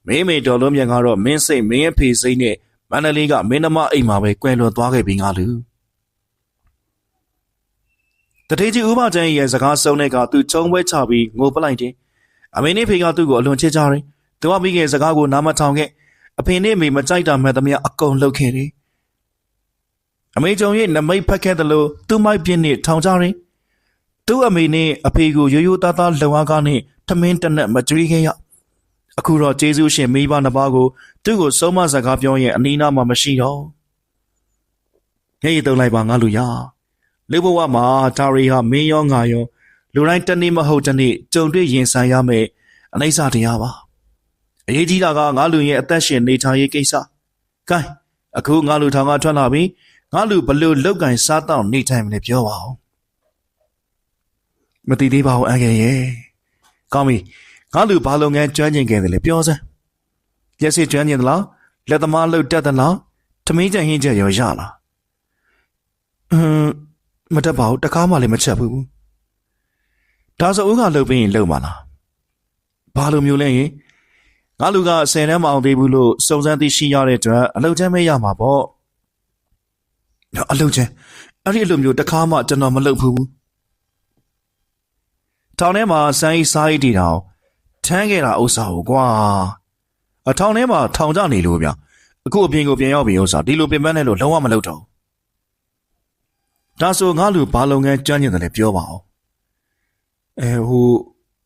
မင်းမေတော်လုံးမြန်ကတော့မင်းစိတ်မင်းရဲ့ဖေစိတ်နဲ့မန္တလေးကမင်းနှမအိမ်မှာပဲကွင်းလွန်သွားခဲ့ပြီငါလူတထေးကြီးဥပကျန်းရဲ့စကားစုံတဲ့ကသူချုံပွဲချပြီးငိုပလိုက်တယ်အမေနဲ့ဖေကသူ့ကိုအလွန်ချစ်ကြတယ်သူကပြီးခဲ့စကားကိုနားမထောင်ခဲ့အဖေနဲ့မေမကြိုက်တာမှန်သမျှအကုန်လုပ်ခဲ့တယ်အမေကြောင့်ရဲ့နမိတ်ဖက်ခဲ့တယ်လို့သူ့မိုက်ပြင်းနဲ့ထောင်ကြတယ်သူ့အမေနဲ့အဖေကိုရိုးရိုးသားသားလုံအားကားနဲ့ထမင်းတနက်မကြွေးခဲ့ရအခုတော့ကျေးဇူးရှင်မိဘနှစ်ပါးကိုသူ့ကိုဆုံးမစကားပြောရင်အနီးနားမှာမရှိတော့ညရည်တုံးလိုက်ပါငါလူရလူဘဝမှာဒါရီဟာမင်းရောငါရောလူတိုင်းတနေ့မဟုတ်တနေ့ကြုံတွေ့ရင်ဆိုင်ရမယ်အနိစ္စတရားပါအရေးကြီးတာကငါလူရဲ့အသက်ရှင်နေထိုင်ရေးကိစ္စကဲအခုငါလူထောင်ကထွက်လာပြီငါလူဘလို့လောက်ကင်စားတော့နေထိုင်မလဲပြောပါဦးမသိသေးပါဘူးအငယ်ရဲ့ကောင်းပြီငါလူဘာလုပ်ငန်းကျွမ်းကျင်ခဲ့တယ်လဲပြောစမ်းရက်စစ်ကျွမ်းကျင်သလားလက်သမားလှုပ်တတ်သလားထမင်းကြံဟင်းချက်ရောရလားမတတ်ပါဘူးတကားမှလည်းမချက်ဘူးဒါဆိုဦးကလှုပ်ပြီးရင်လှုပ်မှာလားဘာလိုမျိုးလဲရင်ငါလူက10တန်းမအောင်သေးဘူးလို့စုံစမ်းသိရှိရတဲ့အတွက်အလုပ်ချမ်းမရမှာပေါ့အလုပ်ချမ်းအဲ့ဒီအလုပ်မျိုးတခါမှကျွန်တော်မလုပ်ဘူးထောင်ထဲမှာစမ်းဤစားဤတီတောင်ထမ်းခဲ့တာဥစ္စာကိုကွာအထောင်ထဲမှာထောင်ကြနေလို့ဗျအခုအပြင်ကိုပြန်ရောက်ပြီဥစ္စာဒီလိုပင်ပန်းနေလို့လုံးဝမလုပ်တော့ဒါဆိုငါလူဘာလုပ်ငန်းကျွမ်းကျင်တယ်လဲပြောပါဦး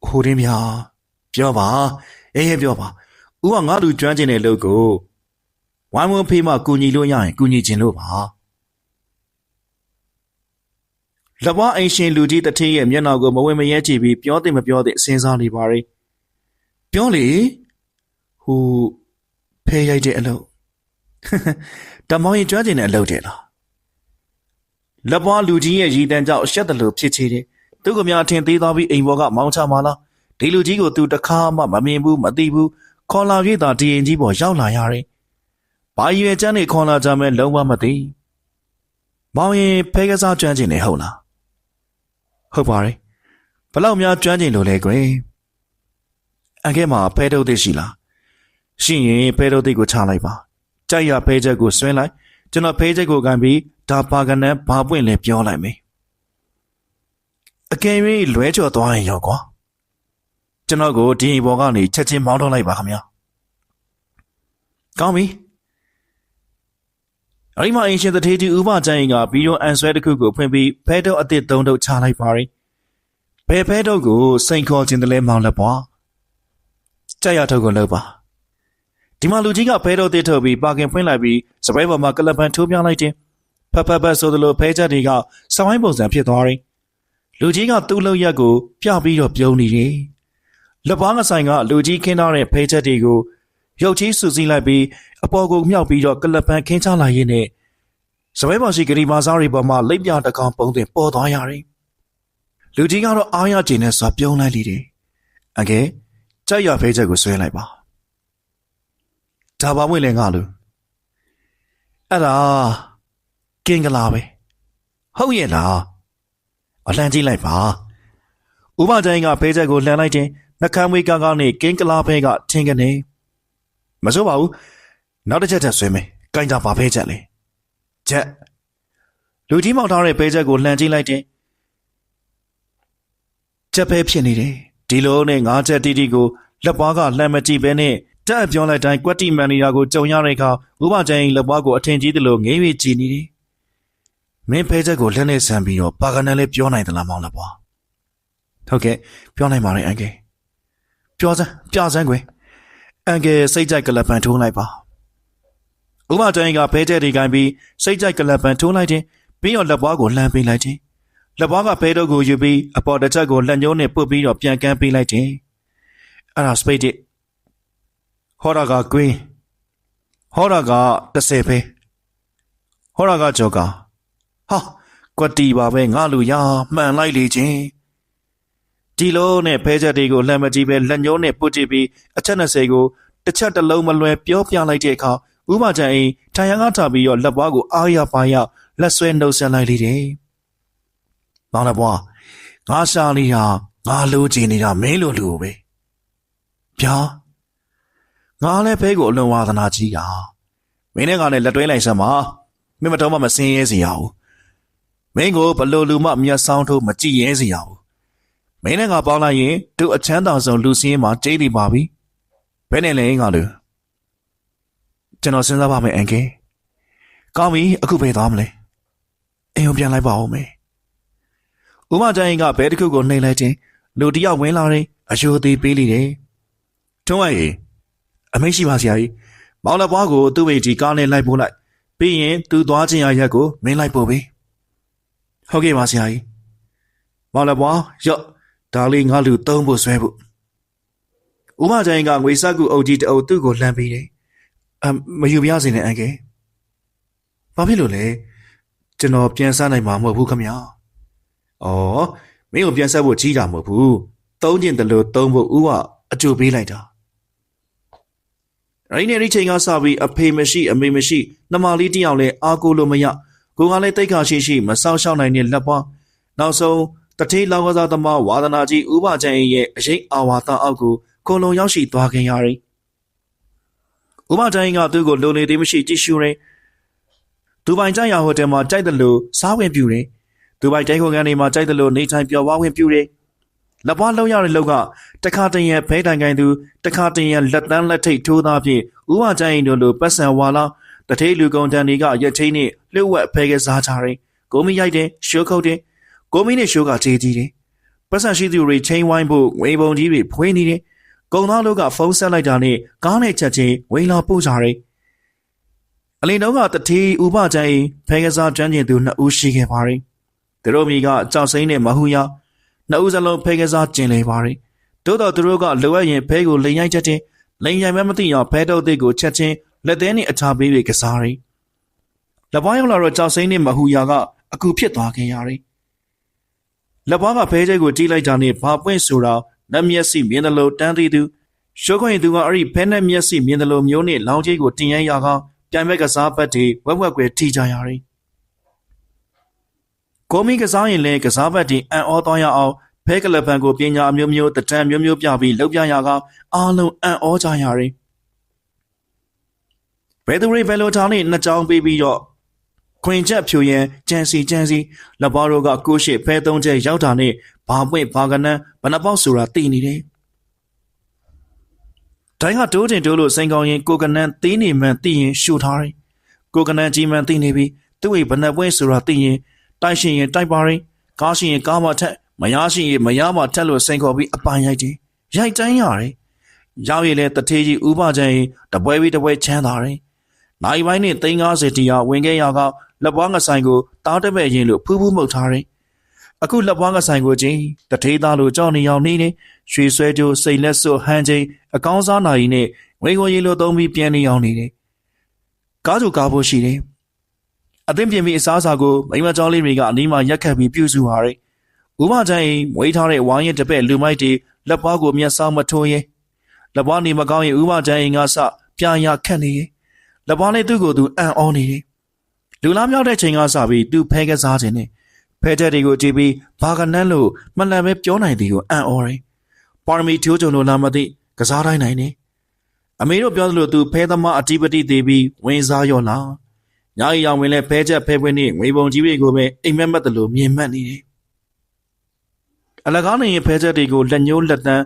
ဟိုရင်းဗျာပြောပါအေးပြောပါဦးကငါလူကျွမ်းကျင်တဲ့လုပ်ကိုဝိုင်းဝန်းဖေးမှကူညီလို့ရရင်ကူညီခြင်းလို့ပါလက်ဝါးအိမ်ရှင်လူကြီးတထေးရဲ့မျက်နှာကိုမဝင်မရဲကြည့်ပြီးပြောတယ်မပြောတယ်စဉ်းစားနေပါရဲ့ပြောလေဟိုဖဲရိုက်တဲ့အလုပ်တမောင်ရင်ကျွမ်းကျင်တဲ့အလုပ်တဲ့လားလက်ဝါးလူကြီးရဲ့ရည်တန်းကြောင့်အဆက်တလို့ဖြစ်ချေတယ်သူကများထင်သေးသွားပြီးအိမ်ပေါ်ကမောင်းချမှာလားဒီလူကြီးကိုသူတခါမှမမြင်ဘူးမသိဘူးခေါ်လာပြတာဒီရင်ကြီးပေါ်ရောက်လာရတယ်ဘာရွယ်ချမ်းနေခေါ်လာကြမဲ့လုံးဝမသိမောင်ရင်ဖဲကစားကျွမ်းကျင်နေဟုတ်လားဟုတ်ပါတယ်ဘလောက်များကျွမ်းကျင်လို့လဲကွယ်အကဲမှာဖဲထုတ်သိရှိလားရှိရင်ဖဲထုတ်သိကိုချလိုက်ပါကြိုက်ရဖဲချက်ကိုဆွဲလိုက်ကျွန်တော်ဖဲချက်ကိုကန်ပြီးဒါပါကနန်းဘာပွင့်လဲပြောလိုက်မယ်အကယ်၍လွဲချော်သွားရင်ရောကွာကျွန်တော်ကိုဒီဘောကနေချက်ချင်းမောင်းထုတ်လိုက်ပါခင်ဗျာကောင်းပြီအဲ့ဒီမှာအင်ရှင်တထေးကြီးဥပကျန်းကဗီဒီယိုအန်ဆွဲတစ်ခုကိုဖွင့်ပြီးဖဲထုတ်အသစ်3ထုတ်ချလိုက်ပါရင်ဘယ်ဖဲထုတ်ကိုစိန်ခေါ်ခြင်းတလဲမောင်းလက်ပွားကြက်ရထုတ်ကိုလုပ်ပါဒီမှာလူကြီးကဖဲထုတ်သစ်ထုတ်ပြီးပါကင်ဖွင့်လိုက်ပြီးစပယ်ပေါ်မှာကလပ်ပန်ထိုးပြလိုက်တယ်ဖတ်ဆိုသလိုဖဲချက်တွေကစောင်းဝိုင်းပုံစံဖြစ်သွားတယ်လူကြီးကသူ့လောက်ရက်ကိုပြပြီးတော့ပြုံးနေတယ်လက်ပွားငဆိုင်ကလူကြီးခင်းထားတဲ့ဖဲချက်တွေကိုရုပ်ကြီးဆူစီးလိုက်ပြီးအပေါ်ကိုမြောက်ပြီးတော့ကလပ်ပန်ခင်းချလာရင်းနဲ့စပယ်ပေါ်ရှိဂရီမာစားတွေပေါ်မှာလိပ်ပြတကောင်ပုံသွင်းပေါ်သွားရတယ်လူကြီးကတော့အားရကျင်နဲ့စွာပြုံးလိုက်လိတယ်အကဲကြိုက်ရဖဲချက်ကိုဆွဲလိုက်ပါဒါပါမွေ့လဲငါလူအဲ့ဒါကင်္ဂလာပဲဟုတ်ရဲ့လားအလှမ်းကြည့်လိုက်ပါ ဥပဒိုင်းကဖဲချက်ကိုလှန်လိုက်တဲ့နှကမ်းမွေးကားကားနဲ့ကင်းကလာဖဲကထင်ကနေမစိုးပါဘူးနောက်တစ်ချက်ထပ်ဆွဲမယ်ကိုင်းကြပါဖဲချက်လေချက်လူကြီးမောက်ထားတဲ့ဖဲချက်ကိုလှန်ကြည့်လိုက်တဲ့ချက်ဖဲဖြစ်နေတယ်ဒီလိုနဲ့ငါးချက်တီတီကိုလက်ပွားကလှမ်းမကြည့်ပဲနဲ့တက်ပြောလိုက်တိုင်းကွက်တီမန်နီယာကိုကြုံရတဲ့အခါဥပဒိုင်းလက်ပွားကိုအထင်ကြီးသလိုငေးပြီးကြည့်နေတယ်မင်းဖဲချက်ကိုလက်နဲ့ဆန်ပြီးတော့ပါကနန်လေးပြောနိုင်သလားမောင်လက်ပွားဟုတ်ကဲ့ပြောနိုင်ပါတယ်အန်ကယ်ပြောစမ်းပြစမ်းကွယ်အန်ကယ်စိတ်ကြိုက်ကလပ်ပန်ထိုးလိုက်ပါဥပဒိုင်းကဖဲချက်တွေကိုင်းပြီးစိတ်ကြိုက်ကလပ်ပန်ထိုးလိုက်တယ်ပြီးတော့လက်ပွားကိုလှမ်းပေးလိုက်တယ်လက်ပွားကဖဲတော့ကိုယူပြီးအပေါ်တစ်ချက်ကိုလက်ညှိုးနဲ့ပုတ်ပြီးတော့ပြန်ကမ်းပေးလိုက်တယ်အဲ့ဒါစပိတ်တစ်ဟောတာကကွင်းဟောတာက30ပဲဟောတာကကြော်ကဟာကွက်တီပါပဲငါလူရမှန်လိုက်လေချင်းဒီလိုနဲ့ဖဲချက်တွေကိုလှမ်းမကြည့်ပဲလက်ညှိုးနဲ့ပုတ်ကြည့်ပြီးအချက်20ကိုတစ်ချက်တစ်လုံးမလွယ်ပြောပြလိုက်တဲ့အခါဥပဒိုင်းထိုင်ရန်ကထားပြီးတော့လက်ပွားကိုအားရပါရလက်ဆွဲနှုတ်ဆက်လိုက်လေတယ်မောင်လက်ပွားငါရှာနေတာငါလိုချင်နေတာမင်းလိုလူပဲဗျာငါလည်းဖဲကိုအလွန်ဝါသနာကြီးတာမင်းနဲ့ကလည်းလက်တွဲလိုက်စမ်းပါမင်းမတော်မှမစင်းရဲစီရအောင်မင်းကိုဘလို့လူမှမျက်စောင်းထိုးမကြည့်ရဲစီရအောင်မင်းနဲ့ကပေါင်းလိုက်ရင်တို့အချမ်းသာဆုံးလူစင်းမှာကျိနေပါပြီဘယ်နဲ့လဲငါလူကျွန်တော်စဉ်းစားပါမယ်အန်ကယ်ကောင်းပြီအခုပဲသွားမလဲအိမ်ကိုပြန်လိုက်ပါဦးမယ်ဥမတိုင်းကဘဲတစ်ခုကိုနှိပ်လိုက်တဲ့လူတယောက်ဝင်လာတယ်အယိုသေးပေးလိတယ်ထုံးဝဲအမိတ်ရှိပါဆရာကြီးမောင်လက်ပွားကိုသူ့မိတီကားနဲ့လိုက်ပို့လိုက်ပြီးရင်သူသွားခြင်းအရက်ကိုမင်းလိုက်ပို့ပေးဟုတ်ကဲ့ပါဆရာကြီးမောင်လက်ပွားရော့ဒါလေးငါလူသုံးဖို့ဆွဲဖို့ဥမတိုင်းကငွေစက်ကူအုပ်ကြီးတအုပ်သူ့ကိုလှမ်းပေးတယ်မယူပြရစေနဲ့အန်ကယ်ဘာဖြစ်လို့လဲကျွန်တော်ပြန်စားနိုင်မှာမဟုတ်ဘူးခမညာဩမင်းကိုပြန်ဆက်ဖို့ကြီးတာမဟုတ်ဘူးသုံးကျင်တယ်လို့သုံးဖို့ဦးကအကျိုးပေးလိုက်တာအဲ့ဒီချိန်ကစပြီးအဖေမရှိအမေမရှိနှမလေးတယောက်လဲအားကိုလို့မရကိုကလည်းတိတ်ခါရှိမဆောက်ရှောက်နိုင်တဲ့လက်ပွားနောက်ဆုံးတထေးလောက်ကစားသမားဝါသနာကြီးဥပချန်ရဲ့အရေးအာဝါသအောက်ကိုခုံလုံးရောက်ရှိသွားခင်ရတယ်ဥပတိုင်းကသူ့ကိုလိုလေသေးမရှိကြည့်ရှုတယ်ဒူဘိုင်ကျရဟိုတယ်မှာကြိုက်တယ်လို့စားဝင်ပြူတယ်ဒူဘိုင်တိုင်းခုံကန်တွေမှာကြိုက်တယ်လို့နေထိုင်ပျော်ဝါဝင်ပြူတယ်လက်ပွားလုံးရတဲ့လောက်ကတခါတရံဖဲတိုင်ကန်သူတခါတရံလက်တန်းလက်ထိတ်ထိုးသားဖြင့်ဥပတိုင်းတို့လိုပတ်စံဝါလာတထေးလူကုန်တန်တွေကရက်ချင်းနဲ့လှုပ်ဝက်ဖဲကစားကြတယ်ကိုမီရိုက်တယ်ရှိုးခုတ်တယ်ကိုမီနဲ့ရှိုးကထေးကြီးတယ်ပတ်စံရှိသူတွေချင်းဝိုင်းဖို့ငွေပုံကြီးတွေဖွေးနေတယ်ကုံသားတို့ကဖုန်းဆက်လိုက်တာနဲ့ကားနဲ့ချက်ချင်းဝေလာပို့ကြတယ်အလင်းတော့ကတထေးဥပတိုင်းဖဲကစားကျွမ်းကျင်သူ2ဦးရှိခဲ့ပါတယ်သူတို့မိကကြောက်စိမ့်နဲ့မဟူရ2ဦးစလုံးဖဲကစားကျင်လေပါတယ်တိုးတော့သူတို့ကလိုအပ်ရင်ဖဲကိုလိန်ရိုက်ချက်ချင်းလိန်ရိုက်မှမသိအောင်ဖဲတော့တဲ့ကိုချက်ချင်းလက်သေးနဲ့အချပေးပြီးကစားတယ်လက်ပွားရောက်လာတော့ကြောက်စိမ့်နဲ့မဟူရကအခုဖြစ်သွားခင်ရတယ်လက်ပွားကဖဲကျဲကိုတီးလိုက်တာနဲ့ဘာပွင့်ဆိုတာနတ်မျက်စိမြင်တယ်လို့တန်းသေးသူရှိုးခွင့်သူကအဲ့ဒီဖဲနဲ့မျက်စိမြင်တယ်လို့မျိုးနဲ့လောင်းကြီးကိုတင်ရရကပြိုင်ဘက်ကစားပတ်တွေဝက်ဝက်ကွယ်ထိကြရတယ်ကိုမီကစားရင်လည်းကစားပတ်တွေအံ့ဩသွားရအောင်ဖဲကလပန်ကိုပညာအမျိုးမျိုးတတန်မျိုးမျိုးပြပြီးလှုပ်ပြရကအားလုံးအံ့ဩကြရတယ်ဘယ်သူတွေဘယ်လိုထောင်းနဲ့နှစ်ကြောင်းပေးပြီးတော့ခွင်ချက်ဖြူရင်ကြံစီလက်ပွားတို့ကကိုရှိဖဲ3ချက်ရောက်တာနဲ့ဘာပွင့်ဘာကနန်းဘဏပေါက်ဆိုတာသိနေတယ်တိုင်းကတိုးတင်တိုးလို့စိန်ကောင်းရင်ကိုကနန်းသေးနေမှန်သိရင်ရှူထားတယ်ကိုကနန်းကြီးမှန်သိနေပြီသူ့ရဲ့ဘဏပွင့်ဆိုတာသိရင်တိုက်ရှင်ရင်တိုက်ပါရင်ကားရှင်ရင်ကားမထက်မရရှိရင်မရမထက်လို့စိန်ခေါ်ပြီးအပိုင်ရိုက်တယ်ရိုက်တိုင်းရတယ်ရောက်ရည်လဲတထေးကြီးဥပချန်တပွဲပြီးတပွဲချမ်းသာတယ်နိုင်ပိုင်းနဲ့350တီယာဝင်ခဲ့ရကလက်ပွားငဆိုင်ကိုတားတပဲ့ရင်လို့ဖူးဖူးမှုတ်ထားတယ်အခုလက်ပွားငဆိုင်ကိုချင်းတထေးသားလိုကြောက်နေအောင်နေတယ်ရွှေဆွဲကြိုးစိတ်လက်စွပ်ဟန်ချင်းအကောင်းစားနိုင်နဲ့ငွေကိုရေလိုသုံးပြီးပြန်နေအောင်နေတယ်ကားသူကားဖို့ရှိတယ်အသင်းပြင်ပြီးအစားအစာကိုမိမကျောင်းလေးတွေကအနီးမှာရက်ခတ်ပြီးပြုစုထားတယ်ဥပချန်မွေးထားတဲ့ဝိုင်းရင်တပည့်လူမိုက်တွေလက်ပွားကိုမျက်စောင်းမထိုးရဲလက်ပွားနေမကောင်းရင်ဥပချန်ကစပြာရခတ်နေလက်ပွားလေးသူ့ကိုယ်သူအံ့ဩနေတယ်လူလားမြောက်တဲ့ချိန်ကစပြီးသူ့ဖဲကစားခြင်းနဲ့ ဖဲချက်တွေကိုကြည့်ပြီးဘာကနန်းလို့မလန်ပဲပြောနိုင်သည်ကိုအံ့ဩတယ်ပါရမီထိုးကြုံလို့လာမသိကစားတိုင်းနိုင်နေအမေတို့ပြောသလိုသူဖဲသမားအတိပတိသေးပြီးဝင်စားရောလားညာရီရောင်ဝင်လဲဖဲချက်ဖဲပွင့်နဲ့ငွေပုံကြီးတွေကိုပဲအိမ်မက်မက်တယ်လို့မြင်မှတ်နေတယ်အလကားနေရင်ဖဲချက်တွေကိုလက်ညှိုးလက်တန်း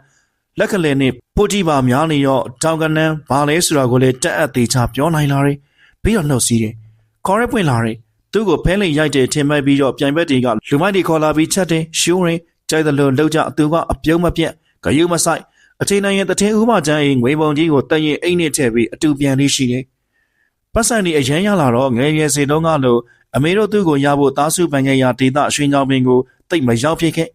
လက်ကလေးနဲ့ပိုတီပါများနေရောတောင်ကနန်းဘာလဲဆိုတာကိုလည်းတက်အပ်သေးချပြောနိုင်လာတယ်ပြီးတော့နှုတ်စီးတယ်ခေါ်ရဲပွင့်လာတယ်သူ့ကိုဖဲလိန်ရိုက်တယ်ထင်မှတ်ပြီးတော့ပြိုင်ဘက်တွေကလူမိုက်တွေခေါ်လာပြီးချက်တယ်ရှူးရင်ကြိုက်တယ်လို့လှုပ်ကြသူကအပြုံးမပြတ်ဂယုမဆိုင်အချိန်တိုင်းရဲ့တထင်းဥပချမ်းရင်ငွေပုံကြီးကိုတရင်အိတ်နဲ့ထည့်ပြီးအတူပြန်လေးရှိတယ်ပတ်စံဒီအရန်ရလာတော့ငယ်ရွယ်စေတုန်းကလို့အမေတို့သူ့ကိုရဖို့သားစုပန်ခဲ့ရာဒေသရွှေချောင်းပင်ကိုတိတ်မရောက်ဖြစ်ခဲ့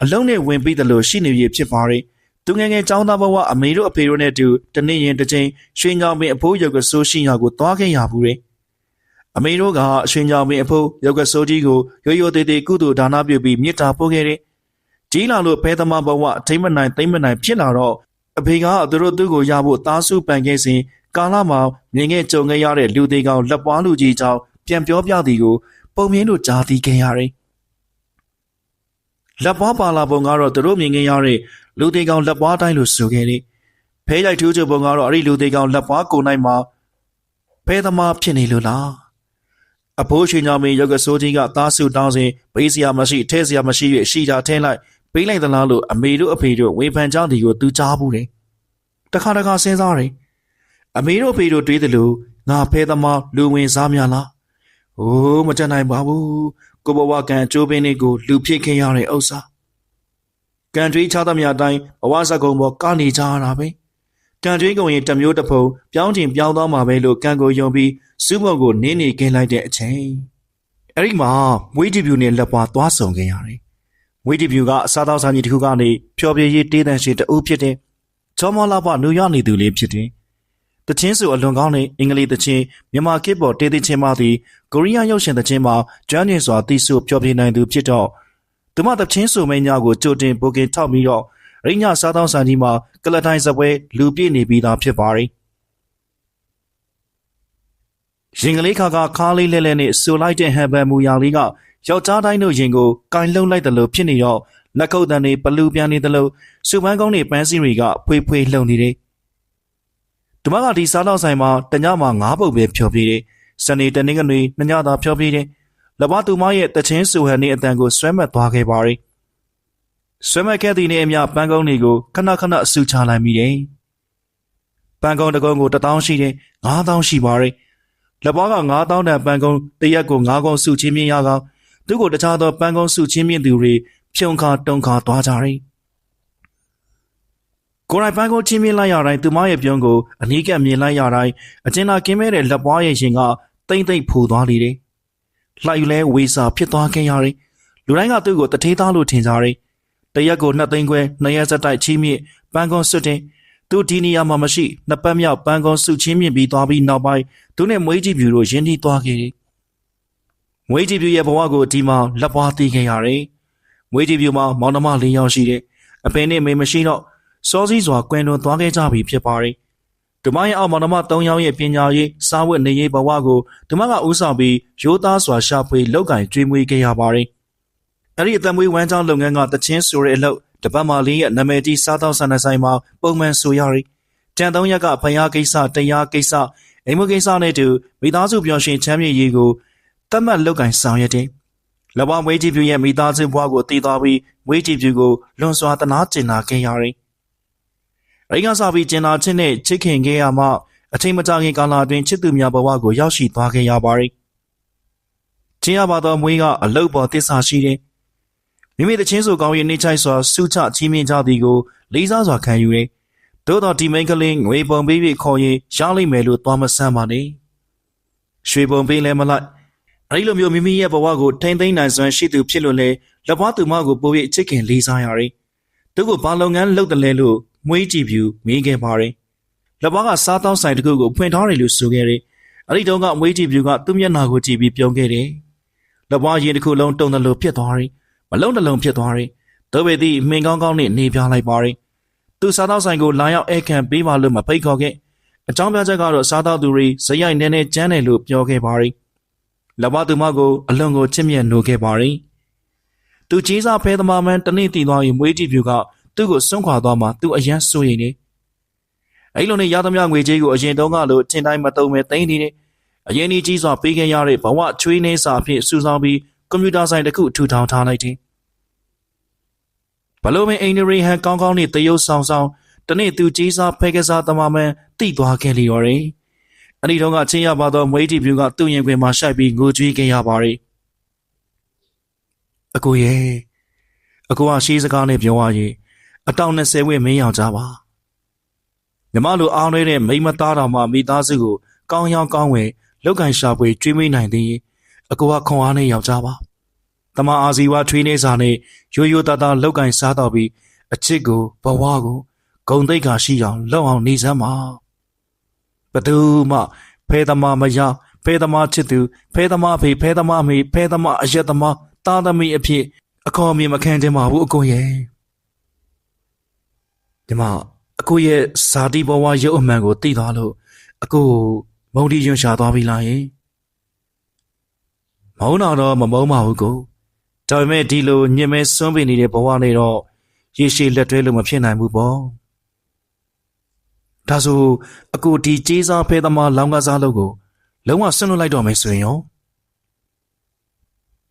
အလုံးနဲ့ဝင်ပြီးတယ်လို့ရှိနေပြီဖြစ်ပါတယ်သူငယ်ငယ်ចောင်းသားဘဝအမေတို့အဖေတို့နဲ့တူတနေ့ရင်တစ်ချိန်ရွှေချောင်းပင်အဖိုးရုပ်ကဆိုးရှိရာကိုသွားခဲ့ရဘူးလေအမေတို့ကရွှေချောင်းပင်အဖိုးရုပ်ကဆိုးကြီးကိုရိုးရိုးသေးသေးကုသိုလ်ဒါနပြုပြီးမြစ်တာပို့ခဲ့တယ်ကြီးလာလို့ဖဲသမားဘဝထိမ့်မနိုင်သိမ့်မနိုင်ဖြစ်လာတော့အဖေကသူတို့သူ့ကိုရဖို့သားစုပန်ခဲ့စဉ်ကာလမှာမြင်ခဲ့ကြုံခဲ့ရတဲ့လူသေးကောင်လက်ပွားလူကြီးကြောင့်ပြန်ပြောပြသည်ကိုပုံမြင်တို့ကြားသိခဲ့ရတယ်လက်ပွားပါလာပုံကတော့သူတို့မြင်ခဲ့ရတဲ့လူသေးကောင်လက်ပွားတိုင်းလို့ဆိုခဲ့တယ်ဖဲရိုက်ထူးချပုံကတော့အဲ့ဒီလူသေးကောင်လက်ပွားကိုနိုင်မှာဖဲသမားဖြစ်နေလို့လားအဖိုးရှင်ကြောင့်မင်းရုပ်ကစိုးကြီးကသားစုတောင်းစဉ်ပေးစရာမရှိထဲစရာမရှိ၍ရှိတာထဲလိုက်ပေးလိုက်သလားလို့အမေတို့အဖေတို့ဝေဖန်ကြောင်းဒီကိုသူကြားဘူးတယ်တခါစဉ်းစားတယ်အမေတို့အဖေတို့တွေးတယ်လို့ငါဖဲသမားလူဝင်စားများလားဟိုးမကြနိုင်ပါဘူးကိုဘဝကံအကျိုးပင်းလေးကိုလူဖြစ်ခဲ့ရတဲ့ဥစ္စာကံတွေးချသမျှအတိုင်းဘဝစကုံပေါ်ကနေကြရတာပဲကံတွေးကုန်ရင်တစ်မျိုးတစ်ဖုံပြောင်းချင်ပြောင်းသွားမှာပဲလို့ကံကိုယုံပြီးစုမုံကိုနင်းနေခင်းလိုက်တဲ့အချိန်အဲ့ဒီမှာမွေးကြည့်ပြူနဲ့လက်ပွားသွားဆုံခဲ့ရတယ်မွေးကြည့်ပြူကအစားသောက်ဆိုင်ကြီးတစ်ခုကနေဖြော်ပြရေးတေးတန်ရှိတအုပ်ဖြစ်တဲ့ချောမောလာပနူရနေသူလေးဖြစ်တယ်တချင်းစုအလွန်ကောင်းတဲ့အင်္ဂလိပ်တချင်းမြန်မာကစ်ပေါ်တေးသေးချင်းမှသည်ကိုရီးယားရုပ်ရှင်တချင်းမှာကျွမ်းကျင်စွာသိဆိုဖြော်ပြနိုင်သူဖြစ်တော့သူမတချင်းစုမိန်ညာကိုကြိုတင်ဘိုကင်ထောက်ပြီးတော့ရိညာစားသောက်ဆိုင်ကြီးမှာကလထိုင်စပွဲလူပြည့်နေပြီးသားဖြစ်ပါတယ်ရင်ကလေးခါခါးလေးလဲလဲနဲ့ဆူလိုက်တဲ့ဟန်ဘန်မူယာလေးကယောက်ျားတိုင်းတို့ရင်ကိုကင်လုံးလိုက်တယ်လို့ဖြစ်နေတော့လက်ခုပ်တန်းတွေပလူပြန်နေတယ်လို့စူပန်းကုန်းတွေပန်းစီတွေကဖွေးဖွေးလှုပ်နေတယ်ဒီမှာကဒီစားတော့ဆိုင်မှာတညမှာ9ပုတ်ပဲဖြောပြတယ်စနေတနေ့ကနေညညသာဖြောပြတယ်လဘသူမရဲ့တချင်းဆူဟန်နဲ့အတန်ကိုဆွဲမှတ်သွားခဲ့ပါတယ်ဆွဲမှတ်ခဲ့တဲ့နေ့အမြပန်းကုန်းတွေကိုခဏခဏအဆူချလိုက်မိတယ်ပန်းကုန်းတကုန်းကို1000ရှိတယ်9000ရှိပါတယ်လက်ပွားက9000တန်ပန်းကုန်းတရက်ကို9ကုန်းစုချင်းမြင့်ရကောင်သူ့ကိုတခြားသောပန်းကုန်းစုချင်းမြင့်သူတွေဖြုံခါတုံခါသွားကြတယ်ကိုယ်တိုင်ပန်းကုန်းချင်းမြင့်လိုက်ရတိုင်းသူမရဲ့ပြုံးကိုအနီးကပ်မြင်လိုက်ရတိုင်းအကျဉ်းသာကင်းမဲ့တဲ့လက်ပွားရဲ့ရင်ကတိမ့်တိတ်ဖူသွားလေတယ်လှိုက်လဲဝေစာဖြစ်သွားခဲ့ရတယ်လူတိုင်းကသူ့ကိုတထေးသားလို့ထင်ကြတယ်တရက်ကို2သိန်းခွဲ2ရက်ဆက်တိုက်ချီးမြင့်ပန်းကုန်းစွတ်တယ်သူဒီနေရာမှာမရှိနှစ်ပတ်မြောက်ပန်းကုန်းစုချင်းမြင့်ပြီးသွားပြီးနောက်ပိုင်းသူနဲ့မွေးကြည့်ပြူတို့ရင်းနှီးသွားခဲ့တယ်မွေးကြည့်ပြူရဲ့ဘဝကိုဒီမှာလက်ပွားသိခဲ့ရတယ်မွေးကြည့်ပြူမှာမောင်နှမ4ယောက်ရှိတယ်အဖေနဲ့မေမရှိတော့စောစည်းစွာကွယ်လွန်သွားခဲ့ကြပြီဖြစ်ပါတယ်ဒီမရဲ့အောက်မောင်နှမ3ယောက်ရဲ့ပညာရေးစားဝတ်နေရေးဘဝကိုဒီမကဦးဆောင်ပြီးရိုးသားစွာရှာဖွေလောက်ကင်ကျွေးမွေးခဲ့ရပါတယ်အဲ့ဒီအသက်မွေးဝမ်းကြောင်းလုပ်ငန်းကတချင်းဆိုတဲ့အလုပ်တပတ်မှလေးရဲ့နာမည်ကြီးစားသောက်ဆိုင်ဆိုင်မှာပုံမှန်ဆိုရည်ကြံ3ရက်ကဖယားကိစ္စတရားကိစ္စအိမ်မကိစ္စနဲ့တူမိသားစုပျော်ရွှင်ချမ်းမြေ့ရေးကိုတတ်မှတ်လောက်ကင်ဆောင်ရတဲ့လဘမွေးကြည့်ပြူရဲ့မိသားစုဘဝကိုတည်သွားပြီးမွေးကြည့်ပြူကိုလွန်စွာတနာကျင်နာခဲ့ရတယ်ရိကစားပြီးကျင်နာချင်းနဲ့ချစ်ခင်ခဲ့ရမှအချိန်မကြာခင်ကာလအတွင်းချစ်သူများဘဝကိုရောက်ရှိသွားခဲ့ရပါတယ်ချင်းရပါသောမွေးကအလုတ်ပေါ်တစ္ဆာရှိတယ်မိမိတချင်းဆိုကောင်းရဲ့နေချိုက်စွာစူးချချီးမြှင့်ကြသည်ကိုလေးစားစွာခံယူတယ်။သို့တော်ဒီမိန်ကလေးငွေပုံပေးပြီးခေါ်ရင်ရလိမ့်မယ်လို့သွားမဆန်းပါနဲ့။ရွှေပုံပေးလည်းမလိုက်။အဲဒီလိုမျိုးမိမိရဲ့ဘဝကိုထိမ့်သိမ်းနိုင်စွမ်းရှိသူဖြစ်လို့လေလက်ပွားသူမကိုပိုပြီးအချစ်ခင်လေးစားရတယ်။သူ့ကိုဘာလုပ်ငန်းလုပ်တယ်လဲလို့မွေးကြည့်ပြူမေးခဲ့ပါတယ်။လက်ပွားကစားတောင်းဆိုင်တစ်ခုကိုဖွင့်ထားတယ်လို့ဆိုခဲ့တယ်။အဲဒီတုန်းကမွေးကြည့်ပြူကသူ့မျက်နှာကိုကြည့်ပြီးပြုံးခဲ့တယ်။လက်ပွားရင်တစ်ခုလုံးတုံတယ်လို့ဖြစ်သွားတယ်။မလုံးတစ်လုံးဖြစ်သွားတယ်။တို့ပေသည်မင်းကောင်းကောင်းနဲ့နေပြလိုက်ပါတယ်။သူစားတော့ဆိုင်ကိုလာရောက်ဧည့်ခံပေးပါလို့မဖိတ်ခေါ်ခဲ့။အကြောင်းပြချက်ကတော့စားတော့သူတွေဇယိုက်နဲ့ကျန်းတယ်လို့ပြောခဲ့ပါတယ်။လက်ပွားသူမကိုအလွန်ကိုချစ်မြတ်နိုးခဲ့ပါတယ် သူကြီးစားဖဲသမားမှန်တနေ့တည်သွားရင်မွေးကြည့်ပြူကသူ့ကိုစွန့်ခွာသွားမှသူအယမ်းစိုးရိမ်နေအဲ့လိုနဲ့ရသမျှငွေကြေးကိုအရင်တုန်းကလိုထင်တိုင်းမသုံးပဲသိမ်းနေတယ်အရင်ကြီးစွာပေးခဲ့ရတဲ့ဘဝချွေးနှင်းစာအဖြစ်စုဆောင်းပြီးကွန်ပျူတာဆိုင်တစ်ခုထူထောင်ထားလိုက်တယ်ဘလို့မင်းအင်ဂျင်နီယာဟန်ကောင်းကောင်းနဲ့တရုတ်ဆောင်တနေ့သူကြီးစားဖဲကစားသမားမှန်တိသွားခဲ့လေရော်တယ်အဲ့ဒီတော့ကချင်းရပါတော့မွေးကြည့်ပြူကသူ့ရင်ခွင်မှာရှိုက်ပြီးငိုကြွေးခဲ့ရပါတယ်အကိုရဲ့အကိုကရှိစကားနဲ့ပြောရရင်အတောင်20ဝန်းမင်းယောက်ျားပါမြမလိုအားနေတဲ့မိမသားတော်မှမိသားစုကိုကောင်းရောင်းကောင်းဝယ်လောက်ကင်ရှာပွေကျွေးမိနိုင်သည်အကိုကခွန်အားနဲ့ယောက်ျားပါတမအာစီဝါထွေးနေစာနဲ့ရိုးရိုးသားသားလောက်ကင်စားတော်ပြီးအချစ်ကိုဘဝကိုဂုံသိက္ခာရှိအောင်လောက်အောင်နေစမ်းပါဘသူမှဖဲသမားမရဖဲသမားချစ်သူဖဲသမားဖေဖဲသမားမေဖဲသမားအရက်သမားသားသမီးအဖြစ်အခေါ်အမြင်မခံချင်ပါဘူးအကိုရဲ့ဒီမှာအကိုရဲ့ဇာတိဘဝရုပ်အမှန်ကိုသိသွားလို့အကိုမုံတီရွှန်ရှာသွားပြီလားယင်မုံတော့မမုံပါဘူးကိုဒါပေမဲ့ဒီလိုညင်မဲစွန့်ပင်နေတဲ့ဘဝနဲ့တော့ရေရှည်လက်တွဲလို့မဖြစ်နိုင်ဘူးပေါ့ဒါဆိုအကိုဒီကြေးစားဖဲသမားလောင်းကစားလို့ကိုလုံးဝဆွန့်လွတ်လိုက်တော့မယ်ဆိုရင်ရော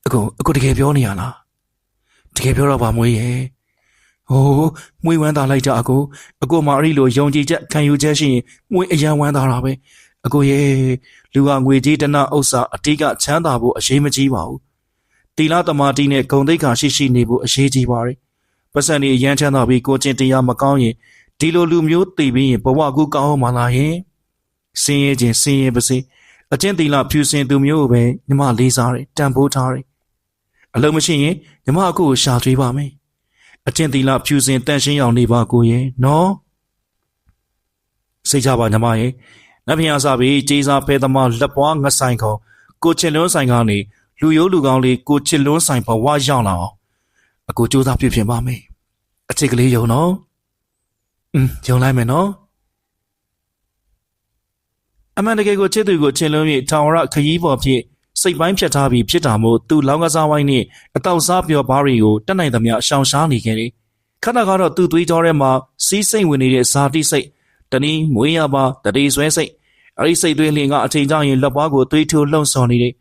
အကိုတကယ်ပြောနေရလားတကယ်ပြောတော့ပါမွေးရဲ့ဟိုးမွေးဝမ်းသာလိုက်ကြအကိုမှအဲ့ဒီလိုယုံကြည်ချက်ခံယူချက်ရှိရင်မွေးအယံဝမ်းသာတာပဲအကိုရဲ့လူကငွေကြီးတနဥစ္စာအတိကချမ်းသာဖို့အရေးမကြီးပါဘူးတီလာတမာတီနဲ့ဂုံသိက္ခာရှိနေဖို့အရေးကြီးပါတယ်ပတ်စံနေရမ်းချမ်းသာပြီးကိုကျင့်တရားမကောင်းရင်ဒီလိုလူမျိုးတည်ပြီးရင်ဘဝကူကောင်းအောင်မလာရင်စင်းရဲခြင်းစင်းရဲပါစေအကျင့်တီလာဖြူစင်သူမျိုးပဲညီမလေးစားတယ်တန်ဖိုးထားတယ်အလုံးမရှိရင်ညီမအကိုကိုရှာထွေးပါမယ်အကျင့်တီလာဖြူစင်တန်ရှင်းအောင်နေပါကိုရဲ့နော်စိတ်ချပါညီမရဲ့နတ်ဖျားစားပြီးကြေးစားဖဲသမားလက်ပွားငဆိုင်ခေါကိုချစ်လွန်းဆိုင်ကနေလူရိုးလူကောင်းလေးကိုချစ်လွန်းဆိုင်ဘဝရောက်လာအောင်အကိုစူးစမ်းပြပြင်ပါမယ်အချစ်ကလေးယုံနော်ယုံလိုက်မယ်နော်အမှန်တကယ်ကိုချစ်သူကိုချစ်လွန်းပြီးထောင်ရခရီးပေါ်ဖြစ်စိတ်ပိုင်းဖြတ်ထားပြီးဖြစ်တာမို့သူလောင်းကစားဝိုင်းနဲ့အတောက်စားပြောဘားတွေကိုတက်နိုင်သမျှရှောင်ရှားနေခဲ့တယ်ခဏကတော့သူ့သွေးကြောထဲမှာစီးစိတ်ဝင်နေတဲ့ဇာတိစိတ်တနည်းမွေးရပါတတိဆွဲစိတ်အဲ့ဒီစိတ်သွေးလင်ကအချိန်ကျရင်လက်ပွားကိုသွေးထိုးလှုံ့ဆော်နေတယ်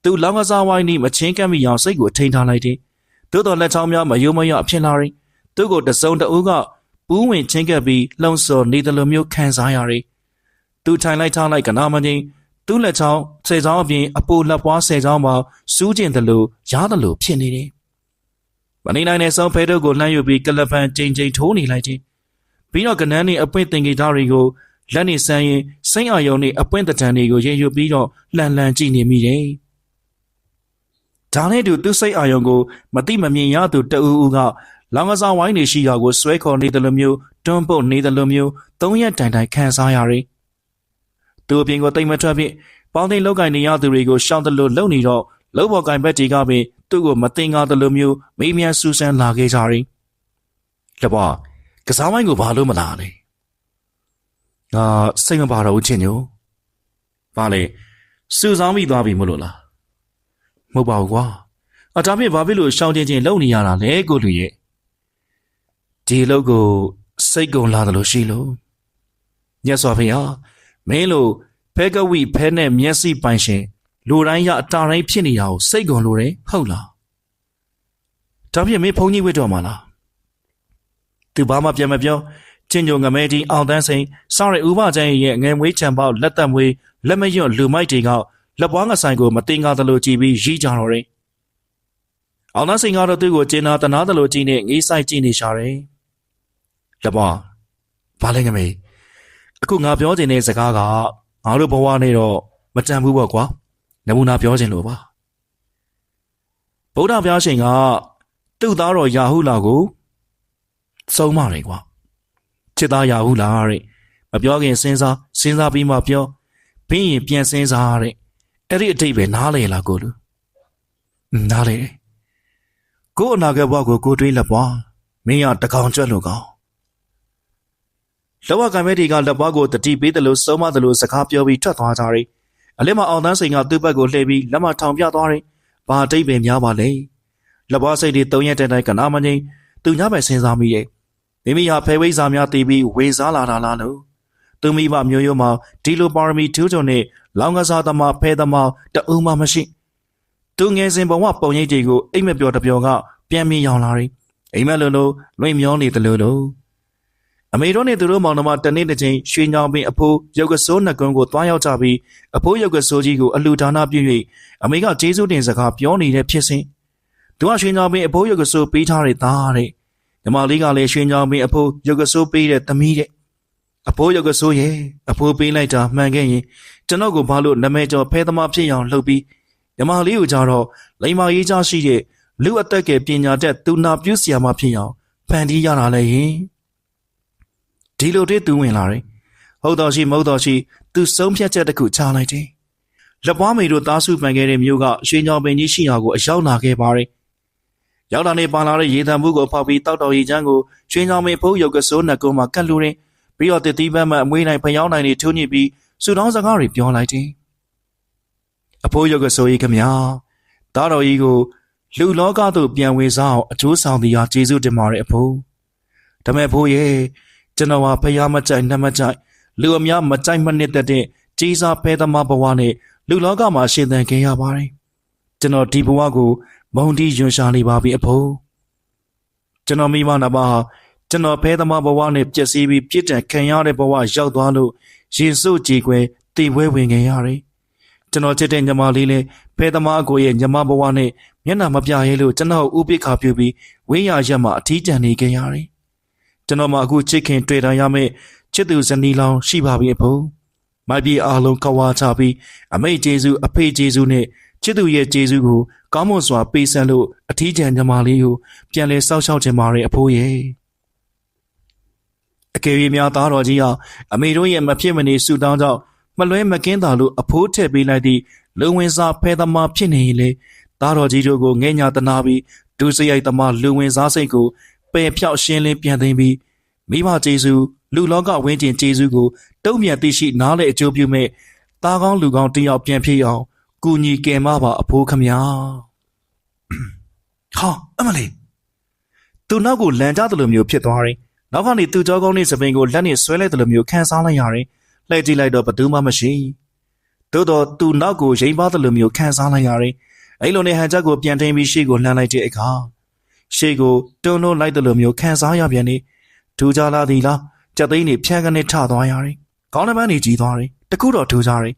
သူလောင်းကစားဝိုင်းနဲ့မချင်းကပ်မိအောင်စိတ်ကိုထိန်းထားလိုက်တယ်သို့တော်လက်ချောင်းများမယုံမရအဖြစ်လာတယ်သူ့ကိုတစုံတဦးကပူးဝင်ချင်းကပ်ပြီးလှုံ့ဆော်နေတယ်လို့မျိုးခံစားရတယ်သူထိုင်လိုက်ထားလိုက်ကနာမငိမ့်သူ့လက်ချောင်းဆယ်ချောင်းအပြင်အပိုလက်ပွားဆယ်ချောင်းမှာစူးကျင်တယ်လို့ရားတယ်လို့ဖြစ်နေတယ်မနေနိုင်တဲ့ဆုံးဖဲတို့ကိုလှမ်းယူပြီးကလပန်ချိန်ထိုးနေလိုက်တယ်ပြီးတော့ကနန်းနဲ့အပွင့်တင်ဂီတာတွေကိုလက်နဲ့ဆန်းရင်စိမ့်အာယုံနဲ့အပွင့်တံတန်တွေကိုရင်ယူပြီးတော့လှန်ကြည့်နေမိတယ်ဒါနဲ့သူစိတ်အာယုံကိုမတိမမြင်ရသူတအူးကလောင်ကစားဝိုင်းနေရှိရာကိုဆွဲခေါ်နေတယ်လို့မျိုးတွန်းပုတ်နေတယ်လို့မျိုးသုံးရက်တိုင်တိုင်ခံစားရတယ်သူအပြင်ကိုတိတ်မထွက်ဖြစ်ပေါင်းသိမ်းလောက်ကင်နေရသူတွေကိုရှောင်တယ်လို့လုံနေတော့လုံပေါ်ကင်ဘက်တွေကပင်သူ့ကိုမတင်ကားတယ်လို့မျိုးမေးမြန်းဆူဆန်းလာခဲ့ကြတယ်လက်ပွားကစားဝိုင်းကိုဘာလို့မလာလဲစိတ်မပါတော့ဘူးချင်းညိုဘာလဲစူဆောင်းမိသွားပြီမလို့လားမဟုတ်ပါဘူးကွာဒါဖြင့်ဘာဖြစ်လို့ရှောင်ချင်းလုံနေရတာလဲကိုလူရဲ့ဒီလောက်ကိုစိတ်ကုန်လာတယ်လို့ရှိလို့ညက်စွာဖေဟာမင်းလို့ဖဲကဝိဖဲနဲ့မျက်စိပိုင်ရှင်လူတိုင်းရအတာတိုင်းဖြစ်နေတာကိုစိတ်ကုန်လို့တယ်ဟုတ်လားဒါဖြင့်မင်းဖုန်းကြီးဝစ်တော်မှာလားသူဘာမှပြန်မပြောချင်းညုံငမဲတီအောင်တန်းစိန်စောင့်ရဥပကျန်းရဲ့ငယ်မွေးချံပေါက်လက်သက်မွေးလက်မရွတ်လူမိုက်တွေကလက်ပွားငဆိုင်ကိုမတင်ကားသလိုကြည့်ပြီးရီးကြတော့တယ်အောင်တန်းစိန်ကတော့သူ့ကိုကျင်းနာတနာသလိုကြည့်နေငေးဆိုင်ကြည့်နေရှာတယ်လက်ပွားဘာလဲငမေအခုငါပြောချင်တဲ့စကားကငါတို့ဘဝနဲ့တော့မတန်ဘူးပေါ့ကွာနမူနာပြောချင်လို့ပါဗုဒ္ဓဘုရားရှင်ကသူ့သားတော်ယာဟုလာကိုစုံမတယ်ကွာချစ်သားယာဟုလာတဲ့မပြောခင်စဉ်းစားပြီးမှပြောပြီးရင်ပြန်စဉ်းစားတဲ့အဲ့ဒီအတိတ်ပဲနားလေလားကိုလူနားလေကို့အနာဂတ်ဘဝကိုတွေးလက်ပွားမင်းရတကောင်ကျွတ်လို့ကောင်းလောကကံမဲတွေကလက်ပွားကိုတတိပေးတယ်လို့စုံမတယ်လို့စကားပြောပြီးထွက်သွားကြတယ်အလင်းမအောင်တန်းစိန်ကသူ့ဘက်ကိုလှည့်ပြီးလက်မထောင်ပြသွားတယ်ဘာအတိတ်ပဲများပါလဲ လက်ပွားစိတ်တွေ3ရက်တိုင်ကနာမငိမ့်သူညပဲစဉ်းစားမိရဲ့မိမိဟာဖဲဝိဇ္ဇာများတည်ပြီးဝေစားလာတာလားလို့သူမိဘမျိုးရိုးမှာဒီလိုပါရမီထူးချွန်တဲ့လောင်ကစားသမားဖဲသမားတအုံးမှမရှိသူငယ်စဉ်ဘဝပုံရိပ်တွေကိုအိမ်မပြော်တပြော်ကပြန်မြင်ရောက်လာတယ်အိမ်မက်လုံးလုံးလွင့်မျောနေတယ်လို့အမေတို့နဲ့သူတို့မောင်နှမတနေ့တစ်ချိန်ရွှေညောင်ပင်အဖိုးရုပ်ကစိုးနှကွန်းကိုတွားရောက်ကြပြီးအဖိုးရုပ်ကစိုးကြီးကိုအလူဒါနပြု၍အမေကကျေးဇူးတင်စကားပြောနေတဲ့ဖြစ်စဉ်သူကရွှေညောင်ပင်အဖိုးရုပ်ကစိုးပေးထားတဲ့သားတဲ့ညီမလေးကလည်းရွှေညောင်ပင်အဖိုးရုပ်ကစိုးပေးတဲ့သမီးတဲ့အဖိုးရုပ်ကစိုးရဲ့အဖိုးပေးလိုက်တာမှန်ခဲ့ရင်ကျွန်တော်ကိုဘာလို့နာမည်ကျော်ဖဲသမားဖြစ်အောင်လုပ်ပြီးညီမလေးကိုကြတော့လိမ္မာရေးချရှိတဲ့လူအသက်ကပညာတတ်သူနာပြုဆရာမဖြစ်အောင်ဖန်တီးရတာလေရင်ဒီလိုတည်းသူဝင်လာတယ်ဟုတ်တော်ရှိမဟုတ်တော်ရှိသူဆုံးဖြတ်ချက်တစ်ခုချလိုက်တယ်လက်ပွားမေတို့သားစုပန်ခဲ့တဲ့မြို့ကရွှေညောင်ပင်ကြီးရှိရာကိုအရောက်လာခဲ့ပါတယ်ရောက်လာနေပါလာတဲ့ရေတံမှုကိုဖောက်ပြီးတောက်တော်ရေချမ်းကိုရွှေညောင်ပင်ဖုံးရုပ်ကစိုးနှကုန်းမှာကတ်လူတယ်ပြီးတော့တတိပန်းမအမွေးနိုင်ဖျောင်းနိုင်တွေထုံးညစ်ပြီးစူတောင်းစကားတွေပြောလိုက်တယ်အဖိုးရုပ်ကစိုးကြီးခမညာသားတော်ကြီးကိုလူလောကသို့ပြန်ဝေစားအောင်အကျိုးဆောင်သည်ဟာကျေးဇူးတင်ပါတယ်အဖိုးဒါမဲ့ဖိုးရဲ့ကျွန်တော်ဟာဖျားမကြိုက်နှမကြိုက်လူအများမကြိုက်မနစ်တဲ့ကြီးစားဖဲသမားဘဝနဲ့လူလောကမှာရှင်သန်ခဲ့ရပါတယ်ကျွန်တော်ဒီဘဝကိုမုံတီးယွန်ရှာနေပါပြီအဖိုးကျွန်တော်မိမနာပါကျွန်တော်ဖဲသမားဘဝနဲ့ပြည့်စည်ပြီးပြစ်ဒဏ်ခံရတဲ့ဘဝရောက်သွားလို့ရင်စုကြည်ကွယ်တည်ပွဲဝင်ခဲ့ရတယ်ကျွန်တော်ချစ်တဲ့ညီမလေးလည်းဖဲသမားကိုရဲ့ညီမဘဝနဲ့မျက်နှာမပြရဲလို့ကျွန်တော်ဥပိ္ပခါပြုပြီးဝင်းရရက်မှာအထီးကျန်နေခဲ့ရတယ်ကျွန်တော်မှအခုချစ်ခင်တွေ့တာရမယ့်ချစ်သူဇနီးလောင်ရှိပါပြီအဖိုးမိုက်ပြေအားလုံးကဝါချပြီးအမိတ်ကျေးဇူးအဖေကျေးဇူးနဲ့ချစ်သူရဲ့ကျေးဇူးကိုကောင်းမွန်စွာပေးဆပ်လို့အထီးကျန်ညီမလေးကိုပြန်လဲစောက်ရှောက်ခြင်းပါရဲ့အဖိုးရဲ့အကယ်၍များသားတော်ကြီးဟာအမေတို့ရဲ့မဖြစ်မနေဆူတောင်းကြောင့်မလွဲမကင်းတာလို့အဖိုးထည့်ပေးလိုက်သည့်လုံဝင်စားဖဲသမားဖြစ်နေရင်လေသားတော်ကြီးတို့ကိုငဲ့ညာတနာပြီးဒုစရိုက်သမားလူဝင်စားစိတ်ကိုပယ်ဖြောက်ရှင်းလင်းပြန်သိမ်းပြီးမိဘကျေးဇူးလူလောကဝင်းကျင်ကျေးဇူးကိုတုံ့ပြန်သိရှိနားလေအကျိုးပြုမဲ့သားကောင်းလူကောင်းတယောက်ပြန်ဖြစ်အောင်ကူညီကယ်မပါအဖိုးခမညာဟာအမလေးသူနောက်ကိုလန်ကြတယ်လို့မျိုးဖြစ်သွားတယ်နောက်ကနေသူ့ကြောကောင်းနဲ့စပင်ကိုလက်နဲ့ဆွဲလိုက်တယ်လို့မျိုးခံစားလိုက်ရတယ်လှည့်ကြည့်လိုက်တော့ဘသူမှမရှိသို့တော့သူ့နောက်ကိုရိမ်ပါတယ်လို့မျိုးခံစားလိုက်ရတယ်အဲ့လိုနဲ့ဟန်ချက်ကိုပြန်ထိန်ပြီးရှေ့ကိုလှမ်းလိုက်တဲ့အခါရှေ့ကိုတွန်းလို့လိုက်တယ်လို့မျိုးခံစားရပြန်နေထူကြလာသည်လားကြက်သိန်းနေဖြန်းကနေထသွားရတယ်ခေါင်းနှပန်းနေကြီးသွားတယ်တခုတော့ထူကြတယ်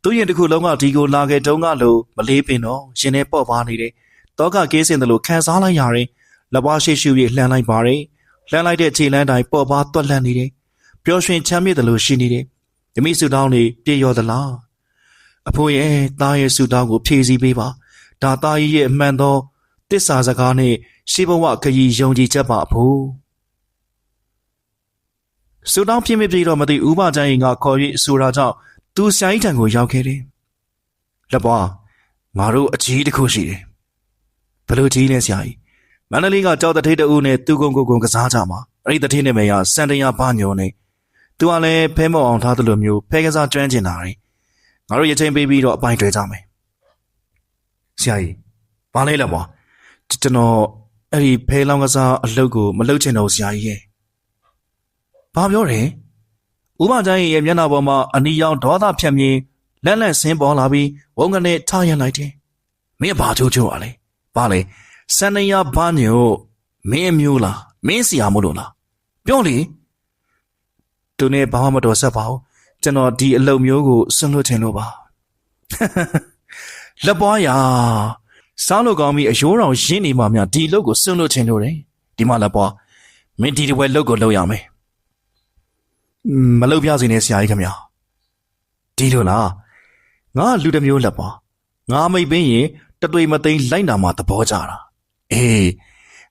သူရင်တခုလုံးကဒီကိုလာခဲ့တုန်းကလို့မလေးပင်တော့ရှင်နဲ့ပေါ့ပါနေတယ်တောကကင်းစင်တယ်လို့ခံစားလိုက်ရတယ်လက်ပွားရှိရှုပြီးလှမ်းလိုက်ပါတယ်လှမ်းလိုက်တဲ့ခြေလမ်းတိုင်းပေါ့ပါတွက်လှမ်းနေတယ်ပျော်ရွှင်ချမ်းမြေ့တယ်လို့ရှိနေတယ်ဓမိစုတောင်းနေပြေရောသလားအဖိုးရဲ့သားရဲ့စုတောင်းကိုဖြည့်ဆည်းပေးပါဒါသားကြီးရဲ့အမှန်သောတစ္ဆာစကားနဲ့ရှိဘဝခရီးယုံကြည်ချက်ပါအဖိုးစုတောင်းပြင်းမပြေတော့မသိဥပကျန်းရင်ကခေါ်၍ဆိုတာကြောင့်သူဆိုင်ထံကိုရောက်ခဲ့တယ်လက်ပွားငါတို့အကြီးတစ်ခုရှိတယ်ဘလို့ကြီးလဲဆရာကြီးမန္တလေးကကြောက်တထိတ်တူနဲ့သူကုန်းကိုကစားကြမှာအဲ့ဒီတထိတ်နဲ့မေရစန်တရာဘာညောနေသူကလည်းဖဲမော့အောင်ထားတယ်လို့မျိုးဖဲကစားကျွမ်းကျင်တာလေငါတို့ရချင်းပေးပြီးတော့အပိုင်းတွေ့ကြမယ်ဆရာကြီးဘာလဲလဲပွားကျွန်တော်အဲ့ဒီဖဲလောင်းကစားအလုပ်ကိုမလုပ်ချင်တော့ဆရာကြီးရဲ့ဘာပြောတယ်ဥပကျန်းရဲ့မျက်နှာပေါ်မှာအနီရောင်ဒေါသဖြတ်မြင်လက်လက်ဆင်းပေါ်လာပြီးဝုန်းကနေထားရလိုက်တယ်မင်းဘာချိုးချိုးရလဲဘာလဲစန္ဒယာဘာညို့မင်းအမျိုးလားမင်းစီယာမို့လို့လားပြောလေသူနဲ့ဘာမှမတော်ဆက်ပါဘူးကျွန်တော်ဒီအလုပ်မျိုးကိုဆွန့်လွတ်ချင်လို့ပါလက်ပွားရစားလို့ကောင်းပြီးအယိုးတော်ရင်းနေမှများဒီအလုပ်ကိုဆွန့်လွတ်ချင်လို့တယ်ဒီမှာလက်ပွားမင်းဒီတစ်ဝက်လုပ်ကိုလုပ်ရမယ်မလုပ်ပြစေနဲ့ဆရာကြီးခင်ဗျာဒီလိုလားငါလူတစ်မျိုးလက်ပွားငါမိတ်ပင်းရင်တသွေးမသိမ်းလိုက်နာမှသဘောကျတာအေး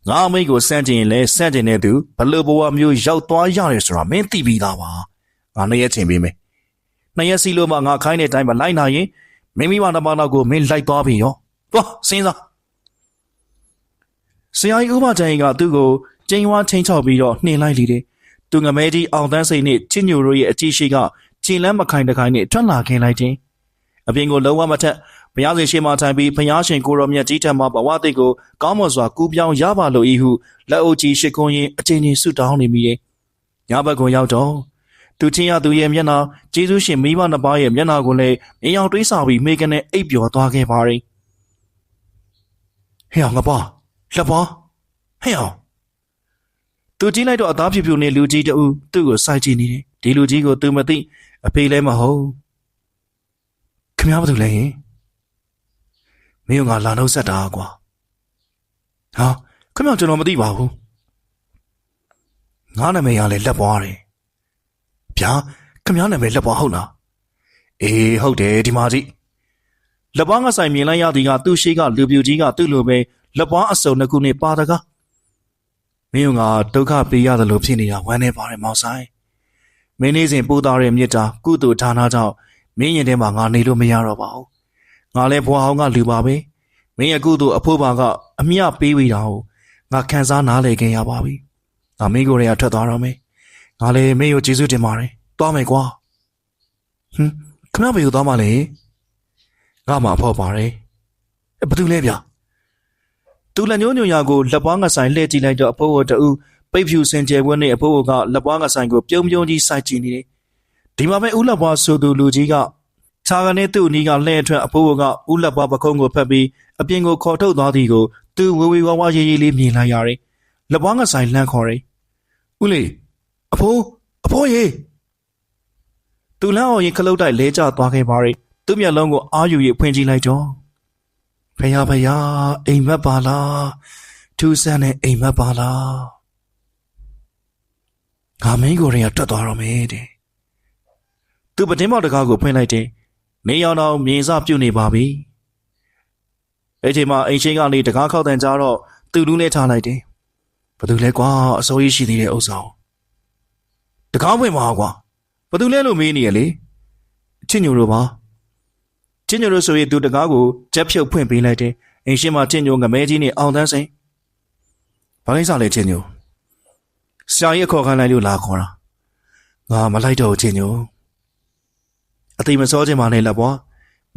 ငါမိတ်ကိုစန့်ကျင်ရင်လဲစန့်ကျင်တဲ့သူဘလို့ဘဝမျိုးရောက်သွားရတယ်ဆိုတာမင်းသိပြီးသားပါငါနှစ်ရက်ချိန်ပေးမယ်နှစ်ရက်စီလို့မှငါခိုင်းတဲ့အတိုင်းမလိုက်နာရင်မိမိမနမနောက်ကိုမင်းလိုက်သွားပြီရောသွားစဉ်းစားဆရာကြီးဥပဒေကသူ့ကိုကျင်းဝါချင်းချောက်ပြီးတော့နှင်လိုက်လေတယ်သူငမဲကြီးအောင်တန်းစိတ်နဲ့ချင်းညိုတို့ရဲ့အကြည့်ရှိကခြေလမ်းမခိုင်တခိုင်နဲ့ထွက်လာခင်လိုက်ခြင်းအပြင်ကိုလုံးဝမထက် ဘုရားရှင်ရှေ့မှထိုင်ပြီးဘုရားရှင်ကိုရောမြတ်ကြီးထံမှဘဝတိတ်ကိုကောင်းမွန်စွာကူးပြောင်းရပါလို့ဤဟုလက်အုပ်ကြီးရှိခွန်းရင်အချိန်ချင်းဆုတောင်းနေမိတယ်။ညဘက်ကိုရောက်တော့သူချင်းရသူရဲ့မျက်နှာကျေးဇူးရှင်မိဘနှစ်ပါးရဲ့မျက်နှာကိုလည်းမြင်အောင်တွေးဆပြီးမိကနေအိပ်ပျော်သွားခဲ့ပါရင်ဟဲ့အောင်ငါပါလက်ပါဟဲ့အောင်သူကြည့်လိုက်တော့အသားဖြူဖြူနဲ့လူကြီးတူသူ့ကိုစိုက်ကြည့်နေတယ်ဒီလူကြီးကိုသူမသိအဖေလည်းမဟုတ်ခင်ဗျားဘာလုပ်လဲဟင်မင်းကလာနှုတ်ဆက်တာကွာဟာခင်ဗျားကျွန်တော်မသိပါဘူးငါနာမည်ကလည်းလက်ပွားတယ်ဗျာခင်ဗျားနာမည်လက်ပွားဟုတ်လားအေးဟုတ်တယ်ဒီမှာကြည့်လက်ပွားငါဆိုင်မြင်လိုက်ရသည်ကသူ့ရှိကလူပြူကြီးကသူ့လိုပဲလက်ပွားအစုံနှစ်ခုနဲ့ပါတကားမင်းကဒုက္ခပေးရတယ်လို့ဖြစ်နေတာဝမ်းနေပါတယ်မောင်ဆိုင်မင်းနေစဉ်ပိုးသားတဲ့မြစ်တာကုသိုလ်ဌာနကြောင့်မင်းရင်ထဲမှာငါနေလို့မရတော့ပါဘူးငါလည်းဘွားအောင်ကလူပါပဲမင်းရဲ့ကုသိုလ်အဖို့ပါကအမြပေးဝေးတာကိုငါခံစားနားလည်ခင်ရပါပြီငါမင်းကိုယ်ရထွက်သွားတော့မယ်ငါလည်းမင်းကိုကျေးဇူးတင်ပါတယ်သွားမယ်ကွာခမဘယ်ကိုသွားမှလဲငါမှအဖို့ပါတယ်ဘာတူလဲဗျာသူလက်ညှိုးညွှန်ရာကိုလက်ပွားငဆိုင်လှည့်ကြည့်လိုက်တော့အဖိုးကိုတူပိတ်ဖြူစင်ကြယ်ဝင်းနဲ့အဖိုးကလက်ပွားငဆိုင်ကိုပြုံးပြုံးကြီးစိုက်ကြည့်နေတယ်ဒီမှာပဲဦးလက်ပွားဆိုသူလူကြီးကခြာကနေသူ့အနီးကလှည့်ထွက်အဖိုးကဦးလက်ပွားပခုံးကိုဖက်ပြီးအပြင်ကိုခေါ်ထုတ်သွားသည်ကိုသူဝေဝါးဝါရေးရေးလေးမြင်လိုက်ရတယ်လက်ပွားငဆိုင်လှမ်းခေါ်တယ်ဦးလေးအဖိုးရေသူလမ်းအောင်ရင်ခလုတ်တိုက်လဲကျသွားခဲ့ပါရဲ့သူ့မျက်လုံးကိုအာယူ၍ဖွင့်ကြည့်လိုက်တော့ဖယားအိမ်မက်ပါလားထူးဆန်းတဲ့အိမ်မက်ပါလားငါမင်းကိုယ်ရတွတ်သွားတော့မယ်တဲ့သူပတင်းပေါက်တကားကိုဖွင့်လိုက်တယ်နေရောင်တော်မြင်စပြုတ်နေပါပြီအဲ့ဒီမှာအိမ်ချင်းကနေတကားခောက်တန်ကြတော့သူ့လူးနဲ့ထားလိုက်တယ်ဘသူလဲကွာအစိုးရရှိသေးတဲ့ဥစ္စာတကားဖွင့်ပါကွာဘသူလဲလို့မေးနေရလေအချင်းညိုတို့ပါချင်းညိုတို့ဆိုရင်သူတကားကိုချက်ဖြုတ်ဖွင့်ပေးလိုက်တယ်အိမ်ရှိမှာချင်းညိုငမဲကြီးနဲ့အောင်တန်းစိန်ဘာကိစ္စလဲချင်းညိုဆရာကြီးခေါ်ခိုင်းလိုက်လို့လာခေါ်တာငါမလိုက်တော့ချင်းညိုအသိမစောခြင်းမနဲ့လက်ပွား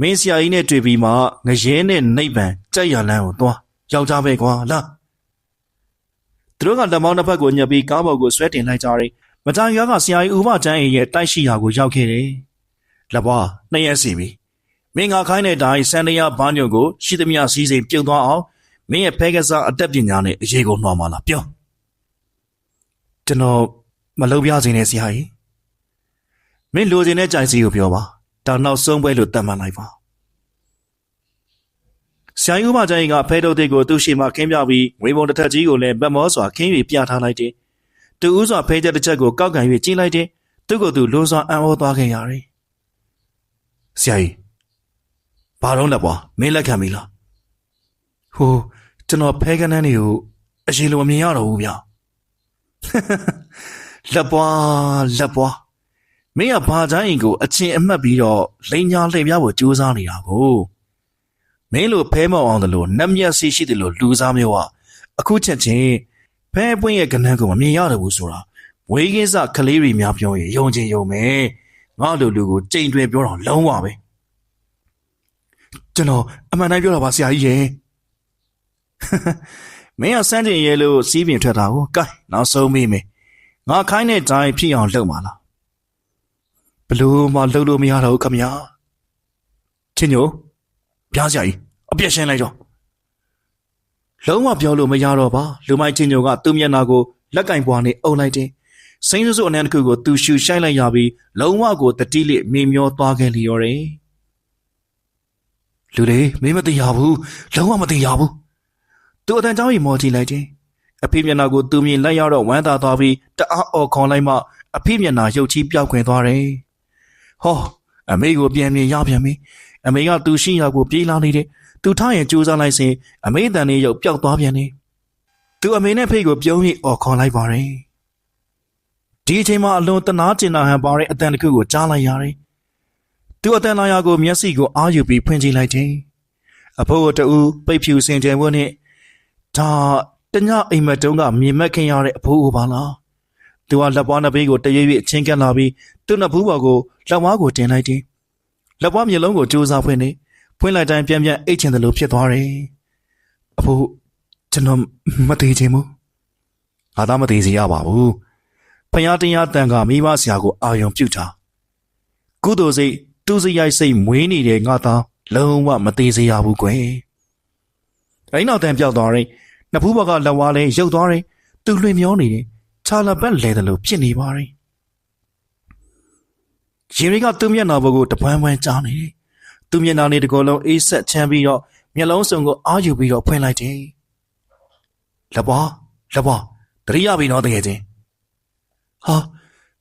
မင်းဆရာကြီးနဲ့တွေ့ပြီးမှငရဲနဲ့နှိပ်ပံကြိုက်ရလန်းကိုသွားယောက်ျားပဲကွာလာသူတို့ကလက်မောင်းတစ်ဖက်ကိုညှပ်ပြီးကားပေါ်ကိုဆွဲတင်လိုက်ကြတယ်မတိုင်ရွာကဆရာကြီးဦးမကျန်းအိမ်ရဲ့တိုက်ရှိရာကိုရောက်ခဲ့တယ်လက်ပွားနှစ်ရက်စီပြီမင်းငါခိုင်းတဲ့အတိုင်းစန္ဒယာဘာညိုကိုရှိသမျှစီးစိမ်ပြုတ်သွားအောင်မင်းရဲ့ဖဲကစားအသက်ပညာနဲ့အရေးကိုနှော်မှလာပြောကျွန်တော်မလုပ်ပြစေနဲ့ဆရာကြီးမင်းလိုချင်တဲ့ကြိုင်စီကိုပြောပါဒါနောက်ဆုံးပွဲလို့တတ်မှတ်လိုက်ပါဆရာကြီးဦးမကျန်းကဖဲတုတ်တွေကိုသူ့ရှိမှခင်းပြပြီးငွေပုံတစ်ထက်ကြီးကိုလည်းဗတ်မောစွာခင်း၍ပြထားလိုက်တယ်သူဥစွာဖဲချက်တစ်ချက်ကိုကောက်ကန်၍ကျင်းလိုက်တယ်သူ့ကိုယ်သူလွန်စွာအံ့ဩသွားခဲ့ရတယ်ဆရာကြီးဘာတော့လက်ပွားမင်းလက်ခံပြီလားဟိုကျွန်တော်ဖဲကန်းတန်းတွေကိုအရင်လိုမမြင်ရတော့ဘူးဗျလက်ပွားမင်းကဘာချမ်းရင်ကိုအချင်းအမှတ်ပြီးတော့လိန်ညာလှည့်ပြဖို့ကြိုးစားနေတာကိုမင်းလိုဖဲမောက်အောင်တယ်လို့နတ်မျက်စိရှိတယ်လို့လူစားမျိုးကအခုချက်ချင်းဖဲပွင့်ရဲ့ကနန်းကိုမမြင်ရတော့ဘူးဆိုတာဝေးကင်းစကလေးတွေများပြောရင်ယုံချင်ယုံမယ်ငါလိုလူကိုကြိမ်တွယ်ပြောတော့လုံးဝပဲကျွန်တော်အမှန်တိုင်းပြောတာပါဆရာကြီးရေမင်းကစမ်းတင်ရဲလို့စီးပြင်ထွက်တာကိုကဲနောက်ဆုံးမေးမယ်ငါခိုင်းတဲ့တိုင်းဖြစ်အောင်လုပ်မှာလားဘလို့မှလုပ်လို့မရတော့ဘူးခမညာချင်းညိုပြားဆရာကြီးအပြည့်ရှင်းလိုက်တော့လုံးဝပြောလို့မရတော့ပါလူမိုက်ချင်းညိုကသူ့မျက်နှာကိုလက်ကင်ပွားနဲ့အုံလိုက်တယ်စိမ့်စွတ်အနံတစ်ခုကိုသူရှူရှိုက်လိုက်ရပြီးလုံးဝကိုတတိလေးမေမျောသွားခဲ့လျော်တယ်လူတွေမင်းမသိရဘူးလုံးဝမသိရဘူးသူအတန်ကြောင်းကြီးမော်ကြည့်လိုက်တယ်အဖေမျက်နှာကိုသူမြင်လိုက်ရတော့ဝမ်းသာသွားပြီးတအားအော်ခေါ်လိုက်မှအဖေမျက်နှာရုပ်ချီးပြောက်ခွင်သွားတယ်ဟောအမေကိုပြန်မြင်ရပြန်ပြီအမေကသူရှိရာကိုပြေးလာနေတယ်သူထားရင်ကြိုးစားလိုက်စဉ်အမေတန်လေးရုပ်ပျောက်သွားပြန်တယ်သူအမေနဲ့ဖေကိုပြုံးပြီးအော်ခေါ်လိုက်ပါတယ်ဒီအချိန်မှာအလွန်တနာကျင်နာဟန်ပါတဲ့အတန်တစ်ခုကိုကြားလိုက်ရတယ်သူအတန်လာရာကိုမျက်စိကိုအားယူပြီးဖွင့်ကြည့်လိုက်တယ်အဖိုးတူပိတ်ဖြူစင်ကြယ်ဝန်းနဲ့ဒါတညအိမ်မက်တုံးကမြင်မက်ခင်ရတဲ့အဖိုးကိုပါလားသူကလက်ပွားနှစ်ဘေးကိုတရွေ့ရွေ့ချင်းကပ်လာပြီးသူ့နှစ်ဖူးပေါ်ကိုလက်ဝါးကိုတင်လိုက်တယ်လက်ပွားမျက်လုံးကိုကြိုးစားဖွင့်နေ ဖွင့်လိုက်တိုင်းပြန်အိတ်ချင်တယ်လို့ဖြစ်သွားတယ်အဖိုးကျွန်တော်မသေးချင်ဘူးငါသားမသေးစေရပါဘူးဖယားတရားတန်ကမိဘဆရာကိုအာယုံပြုတာကုသိုလ်စိတ်တူစရိုက်စိတ်မွေးနေတဲ့ငါသားလုံးဝမသေးစေရဘူးကွယ်အဲ့နောက်တန်ပြောက်သွားတယ်နှစ်ဖူးဘကလက်ဝါးလေးရုပ်သွားတယ်သူလွှင့်မျောနေတယ်ခြာလပတ်လဲတယ်လို့ဖြစ်နေပါတယ်ရင်တွေကသူ့မျက်နှာဘက်ကိုတပန်းပန်းကြားနေတယ်သူ့မျက်နှာလေးတစ်ကိုယ်လုံးအေးဆက်ချမ်းပြီးတော့မျက်လုံးစုံကိုအာယူပြီးတော့ဖွင့်လိုက်တယ်လက်ပွားတရိယာပြီနော်တကယ်ချင်းဟာ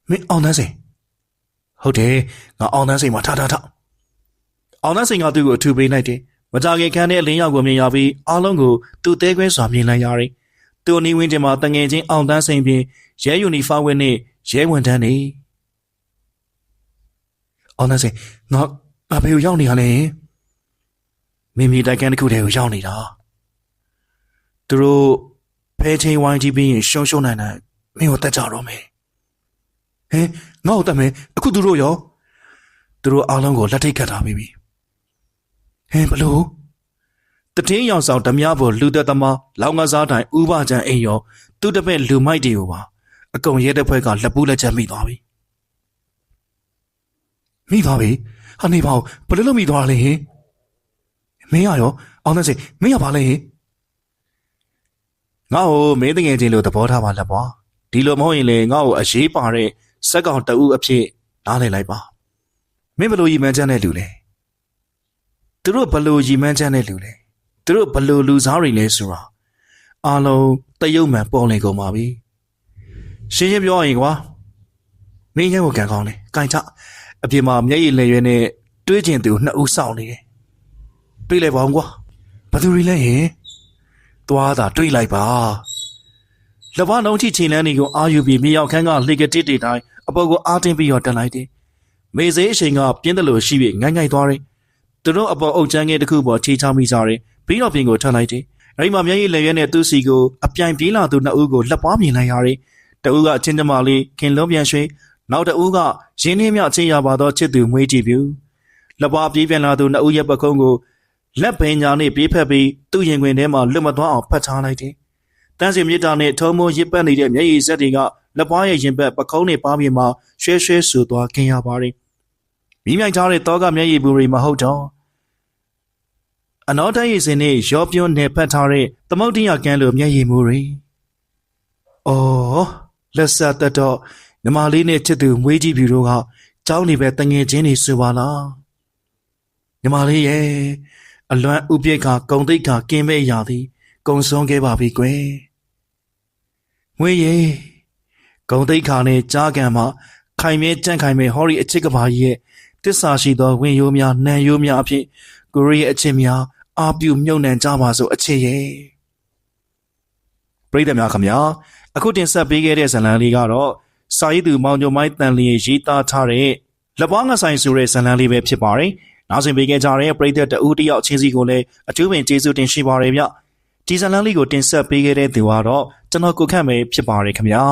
မင်းအောင်တန်းစိန်ဟုတ်တယ်ငါအောင်တန်းစိန်မှာထအောင်တန်းစိန်ကသူ့ကိုအထူပေးလိုက်တယ်မကြခင်ခန်းထဲအလင်းရောက်ကိုမြင်ရပြီးအားလုံးကိုသူ့သေးခွဲစွာမြင်လိုက်ရတယ်သူ့အနီးဝန်းကျင်မှာတငယ်ချင်းအောင်တန်းစိန်ပြင်ရဲယူနီဖောင်းဝင်းနဲ့ရဲဝန်ထမ်းနေအောင်တန်းစိန်ငါဘေးကိုရောက်နေရလဲမိမိတိုက်ခန်းတစ်ခုတည်းကိုရောက်နေတာသူတို့ဖဲချင်းဝိုင်းကြီးပြီးရင်ရှုံနိုင်မင်းကိုတက်ကြတော့မယ်ဟဲငါ့ကိုတက်မယ်အခုသူတို့အားလုံးကိုလက်ထိတ်ခတ်ထားပြီးပြီဟဲဘလို့တထင်းရောင်ဆောင်ဓမြပေါ်လူသက်သမားလောင်ကစားတိုင်ဥပချံအိမ်ရောသူ့တပည့်လူမိုက်တွေကိုပါအကုန်ရဲတဲ့ဖွဲ့ကလက်ပူးလက်ချက်မိသွားပြီဟာနေပါဦးဘယ်လိုလုပ်မိသွားလဲဟင်မင်းရောအောင်သက်စိမင်းရပါလဲဟင်ငါ့ကိုမင်းတငယ်ချင်းလို့သဘောထားပါလက်ပွားဒီလိုမဟုတ်ရင်လေငါ့ကိုအရေးပါတဲ့စက်ကောင်တအုပ်အဖြစ်နားလည်လိုက်ပါမင်းဘလို့ရီမန်းချမ်းတဲ့လူလဲသူတို့ဘလို့ရီမန်းချမ်းတဲ့လူလဲသူတို့ဘလို့လူစားတွေလဲဆိုတာအားလုံးတရုပ်မှန်ပေါ်လင်ကုန်ပါပြီရှင်းပြောရင်ကွာမင်းရဲ့ကိုကန်ကောင်းတယ်ကြိုင်ချအပြင်မှာမျက်ရည်လည်ရွယ်နဲ့တွေးကျင်သူနှစ်ဦးစောင့်နေတယ်တွေးလိုက်ပါဦးကွာဘသူတွေလဲဟင်သွားတာတွေးလိုက်ပါလက်ပါလုံးချိချိန်လန်းတွေကိုအာယူပြီးမြေရောက်ခန်းကလှေကတစ်တွေတိုင်းအပေါ်ကိုအားတင်းပြီးတော့တက်လိုက်တယ်မေစေးအချိန်ကပြင်းတယ်လို့ရှိပြီးငိုင်းသွားတယ်သူတို့အပေါ်အုပ်ချမ်းငယ်တစ်ခုပေါ်ခြေချမိကြတယ်ပြီးတော့ပြင်ကိုထွက်လိုက်တယ်အဲဒီမှာမျက်ရည်လည်ရွယ်နဲ့သူ့စီကိုအပြိုင်ပြေးလာသူနှစ်ဦးကိုလက်ပွားမြင်လိုက်ရတယ်တဦးကအချင်းတမလေးခင်လုံးပြန်ရွှေနောက်တဦးကရင်းနှီးမြချင်းရပါသောချစ်သူမွေးကြည့်ပြူလက်ပွားပြေးပြန်လာသူနှစ်ဦးရဲ့ပခုံးကိုလက်ပင်ညာနဲ့ပြေးဖက်ပြီးသူ့ရင်ခွင်ထဲမှာလွတ်မသွားအောင်ဖတ်ထားလိုက်တယ်တန်းစင်မြစ်တာနဲ့ထုံမိုးရစ်ပတ်နေတဲ့မျက်ရည်စက်တွေကလက်ပွားရဲ့ရင်ဘက်ပခုံးနဲ့ပါးပြင်မှာရွှဲဆူသွားခင်ရပါတယ်မိမြိုင်ထားတဲ့တောကမျက်ရည်ဘူးတွေမဟုတ်တော့အနောက်တိုင်းရည်စင်နဲ့ရောပြွန်းနေဖက်ထားတဲ့သမုတ်တရားကန်းလိုမျက်ရည်မူတွေအော်လက်ဆက်တတော့ညီမလေးနဲ့ချစ်သူမွေးကြည့်ပြီတို့ကကြောင်းနေပဲတငယ်ချင်းတွေဆိုပါလားညီမလေးရဲ့အလွမ်းဥပိ္ပခါဂုံတိတ်ခါကင်းမဲ့ရာသည်ကုံဆုံးခဲ့ပါပြီကွယ်ငွေရေဂုံတိတ်ခါနဲ့ကြားကံမှာခိုင်မြဲကြန့်ခိုင်မဲ့ဟော်ရီအချစ်ကဘာကြီးရဲ့တစ္ဆာရှိသောဝင်ရိုးများနံရိုးများအဖြစ်ကိုရီရဲ့အချစ်များအာပြုမြုပ်နှံကြပါစို့အချစ်ရဲ့ပရိသတ်များခင်ဗျာအခုတင်ဆက်ပေးခဲ့တဲ့ဇာတ်လမ်းလေးကတော့စာရေးသူမောင်ညိုမိုင်းတန်လျင်ရေးသားထားတဲ့လက်ပွားငဆိုင်ဆိုတဲ့ဇာတ်လမ်းလေးပဲဖြစ်ပါတယ်နောက်ဆက်ပေးခဲ့ကြတဲ့ပရိသတ်တဦးတယောက်ချင်းစီကိုလည်းအထူးပင်ကျေးဇူးတင်ရှိပါရစေဗျဒီဇာတ်လမ်းလေးကိုတင်ဆက်ပေးခဲ့တဲ့သူကတော့ကျွန်တော်ကိုခန့်ပဲဖြစ်ပါရစေခင်ဗျာ